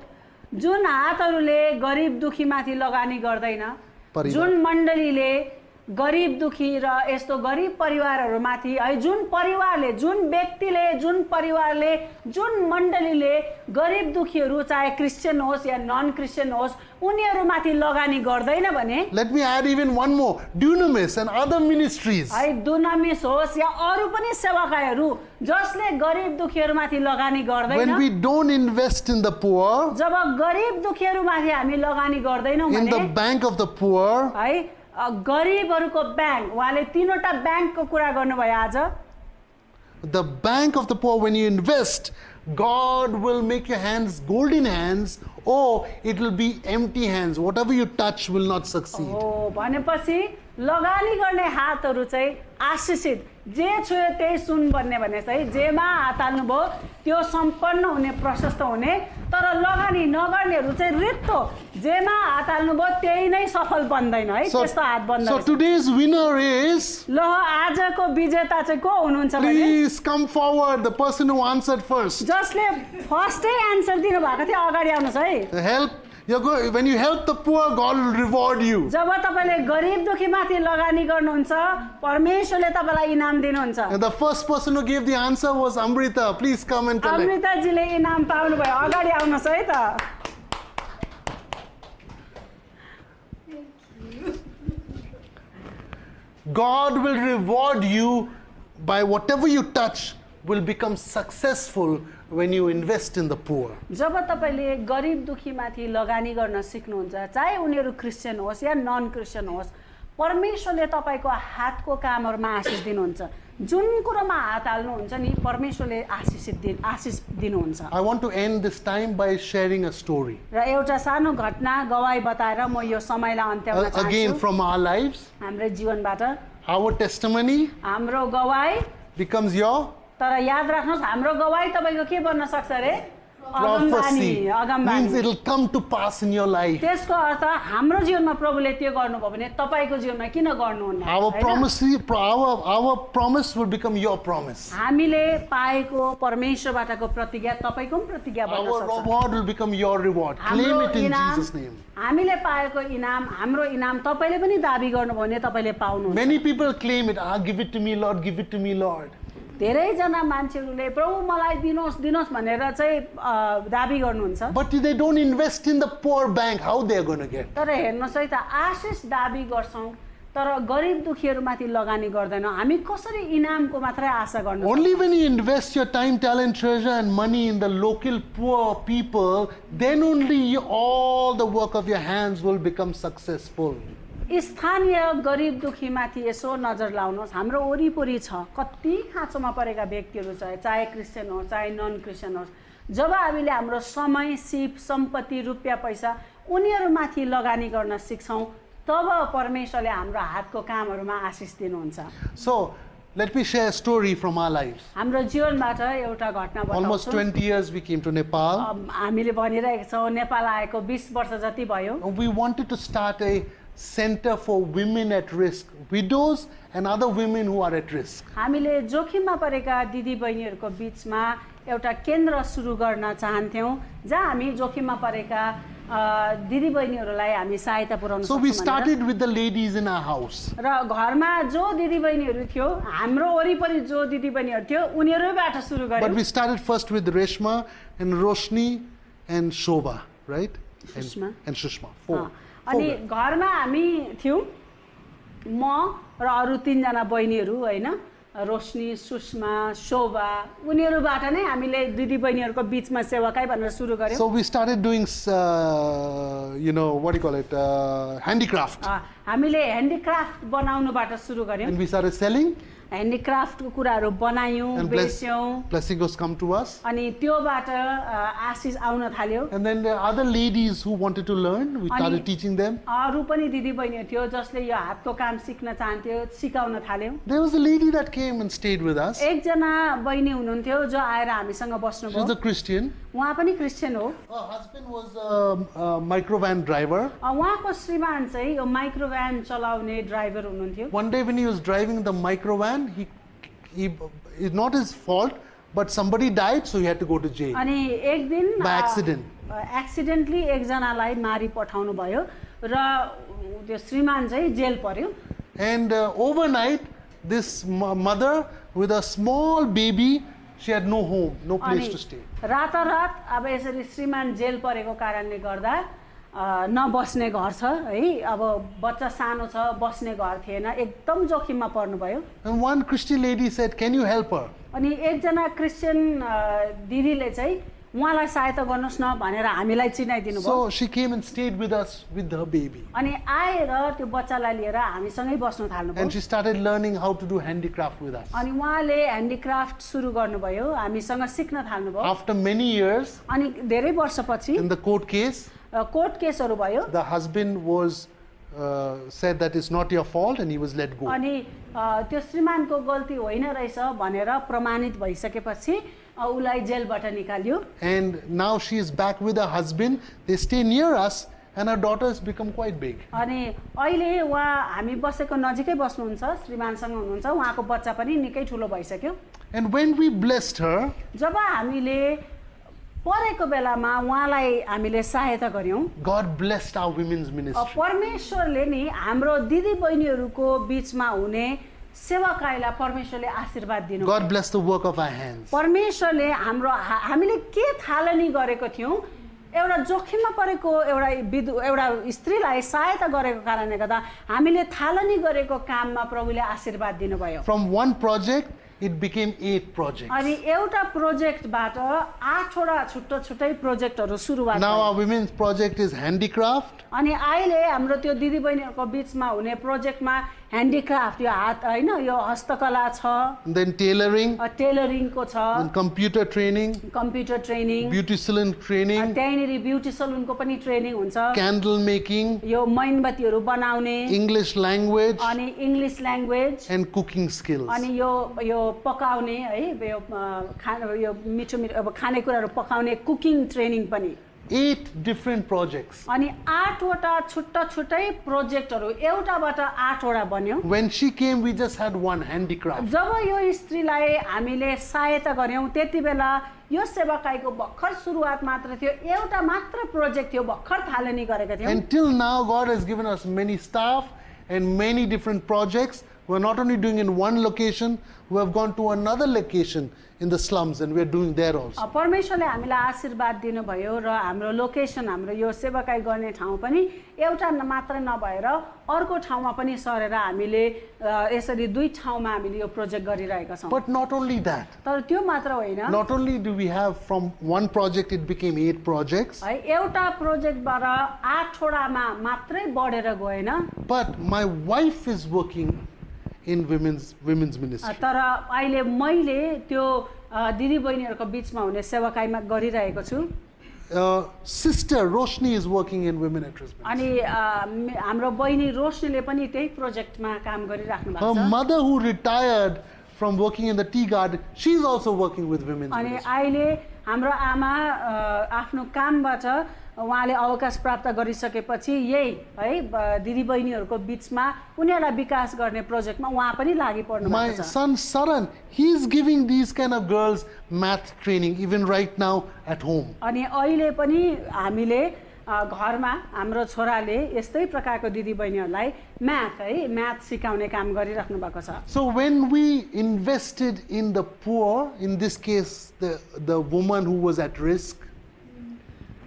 जुन हातहरूले गरिब दुखीमाथि लगानी गर्दैन परिवार। जुन मण्डलीले गरिब दुखी र यस्तो गरिब परिवारहरूमाथि है जुन परिवारले जुन व्यक्तिले जुन परिवारले जुन मण्डलीले गरिब दुखीहरू चाहे क्रिस्चियन होस् या नन क्रिस्चियन होस् उनीहरूमाथि लगानी गर्दैन भने let me add even one more, Dunamis and other ministries. है दुनामिस होस् या अरू पनि सेवाकाईहरू जसले गरिब दुखीहरूमाथि लगानी गर्दैन When we don't invest in the poor, जब गरिब दुखीहरूमाथि हामी लगानी गर्दैनौँ in the भने bank of the poor, है गरिबहरूको ब्याङ्क उहाँले तीनवटा ब्याङ्कको कुरा गर्नुभयो आज the bank of the poor, when you invest, God will make your hands golden hands, or it will be empty hands. Whatever you touch will not succeed. हो भनेपछि लगानी गर्ने हातहरू चाहिँ आशिषित जे छुयो त्यही सुन बन्ने भने चाहिँ जेमा हात हाल्नुभयो त्यो सम्पन्न हुने प्रशस्त हुने तर लगानी नगर्नेहरू चाहिँ रित्तो जेमा हात हाल्नुभयो त्यही नै सफल बन्दैन है त्यस्तो हात बन्दैन So today's winner is, ल आजको विजेता चाहिँ को हुनुहुन्छ भने please come forward, the person who answered first. जसले फर्स्टै एन्सर दिनु भएको थियो अगाडि आउनुहोस् है Help, when you help the poor, God will reward you. जब तपाईँले गरिब दुखीमाथि लगानी गर्नुहुन्छ परमेश्वरले तपाईँलाई इनाम दिनुहुन्छ And the first person who gave the answer was Amrita. Please come and collect. अमृताजीले इनाम पाउनुभयो अगाडि आउनुहोस् है त God will reward you by whatever you touch will become successful when you invest in the poor. जब तपाईँले गरिब दुखीमाथि लगानी गर्न सिक्नुहुन्छ चाहे उनीहरू क्रिस्चियन होस् या नन क्रिस्चियन होस् परमेश्वरले तपाईँको हातको कामहरूमा आशिष दिनुहुन्छ जुन कुरोमा हात हाल्नुहुन्छ नि परमेश्वरले आशिष दिनुहुन्छ I want to end this time by sharing a story. र एउटा सानो घटना गवाई बताएर म यो समयलाई अन्त्याउन Again, चाहन्छु from our lives, हाम्रो जीवनबाट our testimony हाम्रो गवाई becomes your तर याद राख्नुहोस् हाम्रो गवाई तपाईँको के बन्न सक्छ अरे prophecy. Means अगमबानी it will come to pass in your life. त्यसको अर्थ हाम्रो जीवनमा प्रभुले त्यो गर्नुभयो भने तपाईँको जीवनमा किन गर्नुहुन्न Our promise will become your promise. हामीले पाएको परमेश्वरबाटको प्रतिज्ञा तपाईँको पनि प्रतिज्ञा बन्न Our सक्छ reward will become your reward. Claim it in Jesus' name. हामीले पाएको इनाम हाम्रो इनाम तपाईँले पनि दाबी गर्नुभयो भने तपाईँले पाउनुहुन्छ Many people claim it. Give it to me, Lord. Give it to me, Lord. धेरैजना मान्छेहरूले प्रभु मलाई दिनुहोस् दिनुहोस् भनेर चाहिँ दाबी गर्नुहुन्छ But they don't invest in the poor bank. How they are going to get? तर हेर्नुहोस् है त आशिष दाबी गर्छौँ तर गरिब दुखीहरूमाथि लगानी गर्दैनौँ हामी कसरी इनामको मात्रै आशा गर्नु Only when you invest your time, talent, treasure and money in the local poor people, then only all the work of your hands will become successful. स्थानीय गरिब दुखीमाथि यसो नजर लाउनुहोस् हाम्रो वरिपरि छ कति खाँचोमा परेका व्यक्तिहरू छ चाहे क्रिस्चियन होस् चाहे नन क्रिस्चियन होस् जब हामीले हाम्रो समय सिप सम्पत्ति रुपियाँ पैसा उनीहरूमाथि लगानी गर्न सिक्छौँ तब परमेश्वरले हाम्रो हातको कामहरूमा आशिष दिनुहुन्छ So, let me share a story from our lives. हाम्रो जीवनबाट एउटा घटना Almost बताउँछु 20 years we came to Nepal. हामीले भनिरहेको छौँ नेपाल आएको 20 वर्ष जति भयो We wanted to start a center for women at risk, widows and other women who are at risk. हामीले जोखिममा परेका दिदी बहिनीहरूको बिचमा एउटा केन्द्र सुरु गर्न चाहन्थ्यौँ जहाँ हामी जोखिममा परेका दिदी बहिनीहरूलाई हामी सहायता पुर्याउन So we सक्छौँ भनेर। started with the ladies in our house. र घरमा जो दिदी बहिनीहरू थियो हाम्रो वरिपरि जो दिदी बहिनीहरू थियो उनीहरूबाट सुरु But गर्यौँ we started first with Reshma and Roshni and Shobha, right? Shushma. And Shushma. Four. अनि घरमा हामी थियौँ म र अरू 3 जना बहिनीहरू होइन रोशनी सुषमा शोभा उनीहरूबाट नै हामीले दिदी बहिनीहरूको बिचमा सेवाकाई भनेर सुरु गर्यौँ So we started doing, what do you call it, handicraft. हामीले ह्यान्डिक्राफ्ट बनाउनुबाट सुरु गर्यौँ And we started selling ह्यान्डिक्राफ्टको कुराहरू बनायौँ and बेच्यौँ blessing was come to us. अनि त्योबाट आशिष आउन थाल्यो And then the other ladies who wanted to learn, we started teaching them. अरू पनि दिदी बहिनीहरू थियो जसले यो हातको काम सिक्न चाहन्थ्यो सिकाउन थाल्यौँ There was a lady that came and stayed with us. एकजना बहिनी हुनुहुन्थ्यो जो आएर हामीसँग She बस्नुभयो was a Christian. उहाँ पनि क्रिस्चियन हो Her husband was a microvan driver. उहाँको श्रीमान चाहिँ यो माइक्रोभ्यान चलाउने ड्राइभर हुनुहुन्थ्यो One day when he was driving the microvan, it's not his fault, but somebody died, so he had to go to jail. अनि एक दिन By accident. एक्सिडेन्टली एकजनालाई मारी पठाउनु भयो र त्यो श्रीमान चाहिँ जेल पर्यो And overnight, this mother with a small baby, she had no home, no place अनि to stay. रातारात अब यसरी श्रीमान जेल परेको कारणले गर्दा नबस्ने घर छ है अब बच्चा सानो छ बस्ने घर थिएन एकदम जोखिममा पर्नुभयो And one Christian lady said, "Can you help her?" अनि एकजना क्रिस्चियन दिदीले चाहिँ उहाँलाई सहायता गर्नुहोस् न भनेर हामीलाई चिनाइदिनु भयो So she came and stayed with us with her baby. अनि आएर त्यो बच्चालाई लिएर हामीसँगै बस्न थाल्नुभयो And she started learning how to do handicraft with us. अनि उहाँले ह्यान्डिक्राफ्ट सुरु गर्नुभयो हामीसँग सिक्न थाल्नुभयो After many years, अनि धेरै वर्षपछि in the court case, court केसहरू भयो the husband was said that it's not your fault and he was let go. अनि त्यो श्रीमानको गल्ती होइन रहेछ भनेर प्रमाणित भइसकेपछि उसलाई जेलबाट निकाल्यो And now she is back with her husband. They stay near us and our daughter has become quite big. अनि अहिले उहाँ हामी बसेको नजिकै बस्नुहुन्छ, श्रीमानसँग हुनुहुन्छ, उहाँको बच्चा पनि निकै ठुलो भइसक्यो। And when we blessed her, जब हामीले परेको बेलामा उहाँलाई हामीले सहायता गर्यौं, God blessed our women's ministry. परमेश्वरले नि हाम्रो दिदी बहिनीहरूको बीचमा हुने सेवाकाईलाई परमेश्वरले आशीर्वाद दिनु। God blessed the work of our hands. परमेश्वरले हामीले के थालनी गरेको थियौं, एउटा जोखिममा परेको एउटा स्त्रीलाई सहायता गरेको कारणले गर्दा हामीले थालनी गरेको काममा प्रभुले आशीर्वाद दिनुभयो। From one project, it became 8 projects. अनि एउटा प्रोजेक्टबाट 8 वटा छुट्टो छुट्टै प्रोजेक्टहरू सुरुवात Now भयो। our women's project is handicraft. अनि अहिले हाम्रो त्यो दिदी बहिनीहरूको बीचमा हुने प्रोजेक्टमा ह्यान्डिक्राफ्ट, यो हात हैन, यो हस्तकला छ, And then tailoring, टेलरिङको छ, and computer training, computer training, beauty salon training, त्यहीँनिर ब्युटी सलुनको पनि ट्रेनिङ हुन्छ, candle making, यो मोमबत्तीहरू बनाउने, English language, अनि English language, and cooking skills. अनि यो पकाउने है, यो मिठो मिठो अब खानेकुराहरू पकाउने कुकिङ ट्रेनिङ पनि। 8 different projects. अनि 8 वटा छुट्टा छुट्टै प्रोजेक्टहरू एउटाबाट 8 वटा बन्यो। When she came, we just had one handicraft. जब यो स्त्रीलाई हामीले सहायता गर्यौं त्यति बेला यो सेवाकाईको भर्खर सुरुवात मात्र थियो, एउटा मात्र प्रोजेक्ट थियो, भर्खर थालनी गरेका थियौं। Until now, God has given us many staff and many different projects. We're not only doing in one location, we have gone to another location in the slums and we're doing there also. परमेश्वरले हामीलाई आशीर्वाद दिनुभयो र हाम्रो location, हाम्रो यो सेवाकाई गर्ने ठाउँ पनि एउटा मात्र नभएर अर्को ठाउँमा पनि सरेर हामीले यसरी 2 ठाउँमा हामीले यो प्रोजेक्ट गरिरहेका छौं। But not only that, तर त्यो मात्र होइन, not only do we have from one project, it became 8 projects, है एउटा प्रोजेक्टबाट 8 वटामा मात्रै बढेर गएन। but my wife is working in women's ministry. तर अहिले मैले त्यो दिदी बहिनीहरूको बीचमा हुने सेवाकाईमा गरिरहेको छु। Sister Roshni is working in women at risk. अनि हाम्रो बहिनी रोशनीले पनि त्यही प्रोजेक्टमा काम गरिराख्नु भएको Her छ। mother, who retired from working in the tea garden, she's also working with women's अनि ministry. अहिले हाम्रो आमा आफ्नो कामबाट उहाँले अवकाश प्राप्त गरिसकेपछि यही है दिदी बहिनीहरूको बीचमा उनीहरूलाई विकास गर्ने प्रोजेक्टमा उहाँ पनि लागि पर्नु My भएको छ। son Saran, he's giving these kind of girls math training even right now at home. अनि अहिले पनि हामीले घरमा हाम्रो छोराले यस्तै प्रकारको दिदी बहिनीहरूलाई म्याथ सिकाउने काम गरिराख्नु भएको छ। So when we invested in the poor, in this case the woman who was at risk,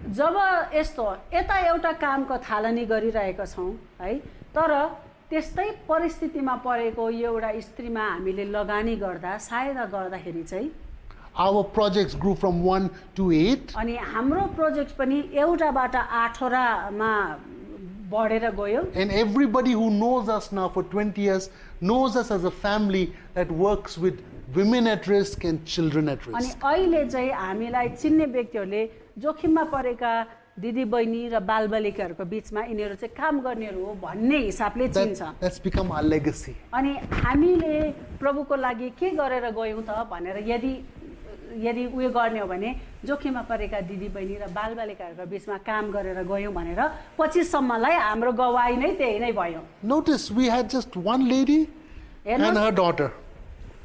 जब यस्तो यता एउटा कामको थालनी गरिरहेका छौँ है, तर त्यस्तै परिस्थितिमा परेको यो एउटा स्त्रीमा हामीले लगानी गर्दा सहायता गर्दाखेरि चाहिँ our projects grew from 1 to 8. अनि हाम्रो प्रोजेक्ट पनि एउटाबाट 8 वटामा बढेर गयो। And everybody who knows us now for 20 years knows us as a family that works with women at risk and children at अनि risk. अहिले चाहिँ हामीलाई चिन्ने व्यक्तिहरूले जोखिममा परेका दिदी बहिनी र बालबालिकाहरूको बीचमा यिनीहरू चाहिँ काम गर्नेहरू हो भन्ने हिसाबले चिन्छ। That's become our legacy. अनि हामीले प्रभुको लागि के गरेर गयौँ त भनेर यदि उयो गर्ने हो भने जोखिममा परेका दिदी बहिनी र बालबालिकाहरूको बीचमा काम गरेर गयौँ भनेर 25 सम्मलाई हाम्रो गवाही नै त्यही नै भयो। Notice we had just one lady and हेर्नुहोस्, her daughter.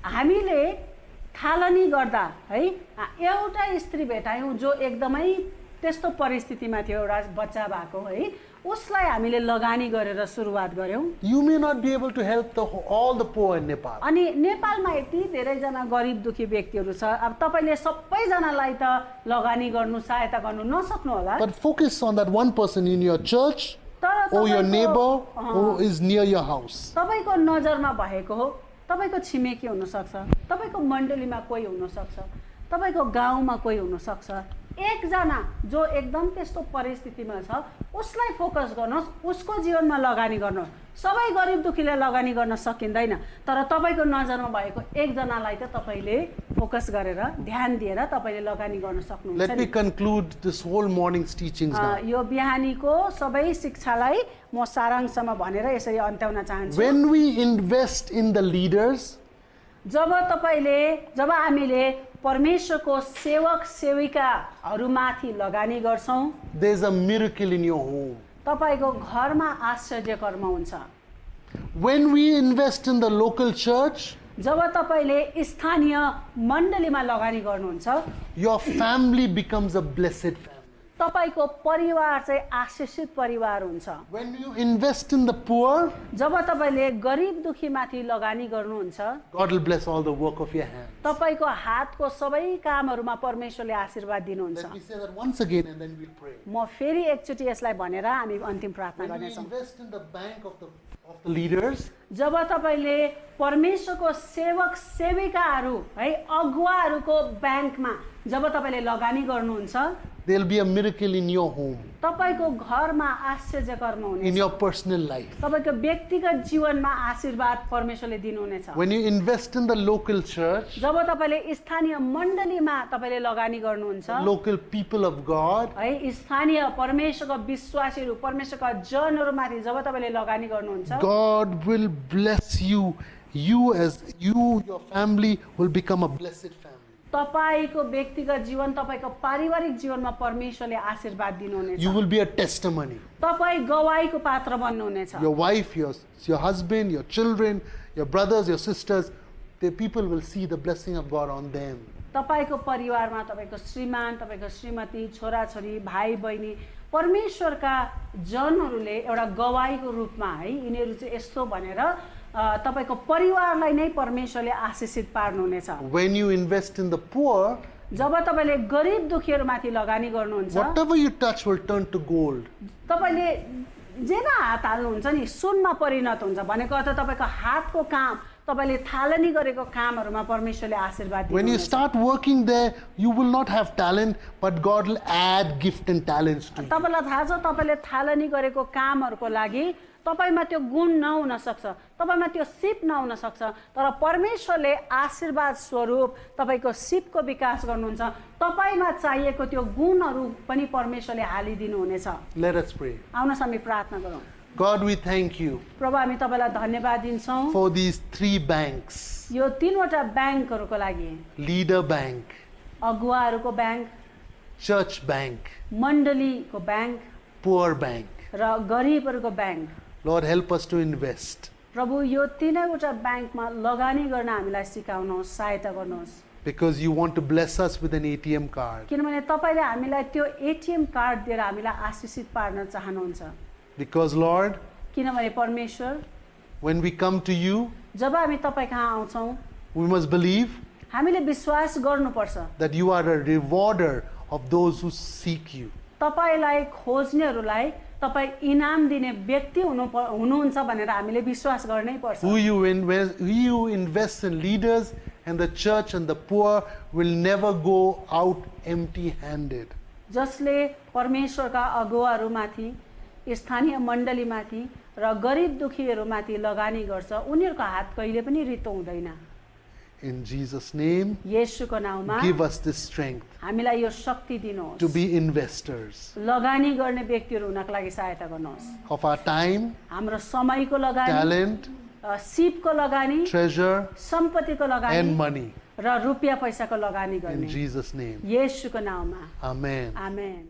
हामीले थालनी गर्दा है एउटा स्त्री भेटायौँ जो एकदमै त्यस्तो परिस्थितिमा थियो, एउटा बच्चा भएको है, उसलाई हामीले लगानी गरेर सुरुवात गर्यौँ। You may not be able to help all the poor in Nepal. अनि नेपालमा यति धेरैजना गरिब दुखी व्यक्तिहरू छ, अब तपाईँले सबैजनालाई त लगानी गर्नु सहायता गर्नु नसक्नु होला, But focus on that one person in your church तर or your neighbor तपाईँको who is near your house. तपाईँको नजरमा भएको हो, तपाईँको छिमेकी हुनसक्छ, तपाईँको मण्डलीमा कोही हुनसक्छ, तपाईँको गाउँमा कोही हुनसक्छ, एकजना जो एकदम त्यस्तो परिस्थितिमा छ उसलाई फोकस गर्नुहोस्, उसको जीवनमा लगानी गर्नुहोस्। सबै गरिब दुखीले लगानी गर्न सकिँदैन, तर तपाईँको नजरमा भएको एकजनालाई त तपाईँले फोकस गरेर ध्यान दिएर तपाईँले लगानी गर्न सक्नुहुन्छ। Let me conclude this whole morning's teachings now. यो बिहानीको सबै शिक्षालाई म सारांशमा भनेर यसरी अन्त्याउन चाहन्छु। When we invest in the leaders, जब हामीले परमेश्वरको सेवक सेविकाहरूमाथि लगानी गर्छौँ, there's a miracle in your home. तपाईँको घरमा आश्चर्य कर्म हुन्छ। When we invest in the local church, जब तपाईँले स्थानीय मण्डलीमा लगानी गर्नुहुन्छ, your family becomes a blessed family. तपाईँको परिवार चाहिँ आशीषित परिवार हुन्छ। When you invest in the poor, जब तपाईँले गरिब दुखीमाथि लगानी गर्नुहुन्छ, God will bless all the work of your hands. तपाईँको हातको सबै कामहरूमा परमेश्वरले आशीर्वाद दिनुहुन्छ। Let me say that once again and then we'll pray. म फेरि एकचोटि यसलाई भनेर हामी अन्तिम प्रार्थना When we गर्नेछौँ। invest in the bank of the leaders, जब तपाईँले परमेश्वरको सेवक सेविकाहरू है अगुवाहरूको ब्याङ्कमा जब तपाईँले लगानी गर्नुहुन्छ, there will be a miracle in your home, तपाईँको घरमा आश्चर्य कर्म in हुनेछ। your personal life. तपाईँको व्यक्तिगत जीवनमा आशीर्वाद परमेश्वरले दिनुहुनेछ। When you invest in the local church, जब तपाईँले स्थानीय मण्डलीमा तपाईँले लगानी गर्नुहुन्छ, local people of God, है स्थानीय परमेश्वरका विश्वासीहरू परमेश्वरका जनहरूमाथि जब तपाईँले लगानी गर्नुहुन्छ, God will bless you. You, your family will become a blessed family. तपाईँको व्यक्तिगत जीवन तपाईँको पारिवारिक जीवनमा परमेश्वरले आशीर्वाद दिनुहुनेछ। You will be a testimony. तपाईँ गवाईको पात्र बन्नुहुनेछ। Your wife, your husband, your children, your brothers, your sisters, the people will see the blessing of God on them. तपाईँको परिवारमा तपाईँको श्रीमान, तपाईँको श्रीमती, छोराछोरी, भाइ बहिनी परमेश्वरका जनहरूले एउटा गवाईको रूपमा है यिनीहरू चाहिँ यस्तो भनेर तपाईको परिवारलाई नै परमेश्वरले आशीषित पार्नुहुनेछ। When you invest in the poor, जब तपाईले गरिब दुखीहरूमाथि लगानी गर्नुहुन्छ, whatever you touch will turn to gold. तपाईले जेमा हात हाल्नुहुन्छ नि सुनमा परिणत हुन्छ भनेको अर्थ तपाईको हातको काम तपाईले थालनी गरेको कामहरुमा परमेश्वरले आशीर्वाद दिनुहुन्छ। When you start working there, you will not have talent, but God will add gift and talents to you. तपाईलाई थाहा छ तपाईले थालनी गरेको कामहरुको लागि तपाईमा त्यो गुण नहुन सक्छ, तपाईमा त्यो सिप नहुन सक्छ, तर परमेश्वरले आशीर्वाद स्वरूप तपाईको सिपको विकास गर्नुहुन्छ। तपाईमा चाहिएको त्यो गुणहरु पनि परमेश्वरले हालिदिनु हुनेछ। Let us pray. आउनुहोस् हामी प्रार्थना गरौँ। God, we thank you प्रभु हामी तपाईलाई धन्यवाद दिन्छौँ for these 3 banks. यो तीनवटा ब्याङ्कहरुको लागि, Leader Bank, अगुवाहरुको ब्याङ्क, Church Bank, मण्डलीको ब्याङ्क Poor Bank. र गरिबहरुको bank. Lord, help us to invest. प्रभु यो तीनैवटा ब्याङ्कमा लगानी गर्न हामीलाई सिकाउनुहोस्, सहायता गर्नुहोस्। Because you want to bless us with an ATM card. किनभने तपाईले हामीलाई त्यो एटीएम कार्ड दिएर हामीलाई आशीषित पार्न चाहनुहुन्छ। Because Lord, किनभने परमेश्वर when we come to you, जब हामी तपाईँ कहाँ आउँछौँ we must believe हामीले विश्वास गर्नुपर्छ that you are a rewarder of those who seek you. तपाईलाई खोज्नेहरूलाई तपाईँ इनाम दिने व्यक्ति हुनुहुन्छ भनेर हामीले विश्वास गर्नै पर्छ। Who you invest in leaders and the church and the poor will never go out empty-handed. जसले परमेश्वरका अगुवाहरूमाथि, स्थानीय मण्डलीमाथि र गरिब दुखीहरूमाथि लगानी गर्छ, उनीहरूको हात कहिले पनि रित्तो हुँदैन। In Jesus' name, येशूको नाममा give us this strength हामीलाई यो शक्ति दिनुहोस्। to be investors लगानी गर्ने व्यक्तिहरू हुनका लागि सहायता गर्नुहोस्। of our time, हाम्रो समयको लगानी, talent, सिपको लगानी, treasure, सम्पत्तिको लगानी and money. र रुपियाँ पैसाको लगानी In गर्ने Jesus' name. येशूको नाममा Amen. आमेन।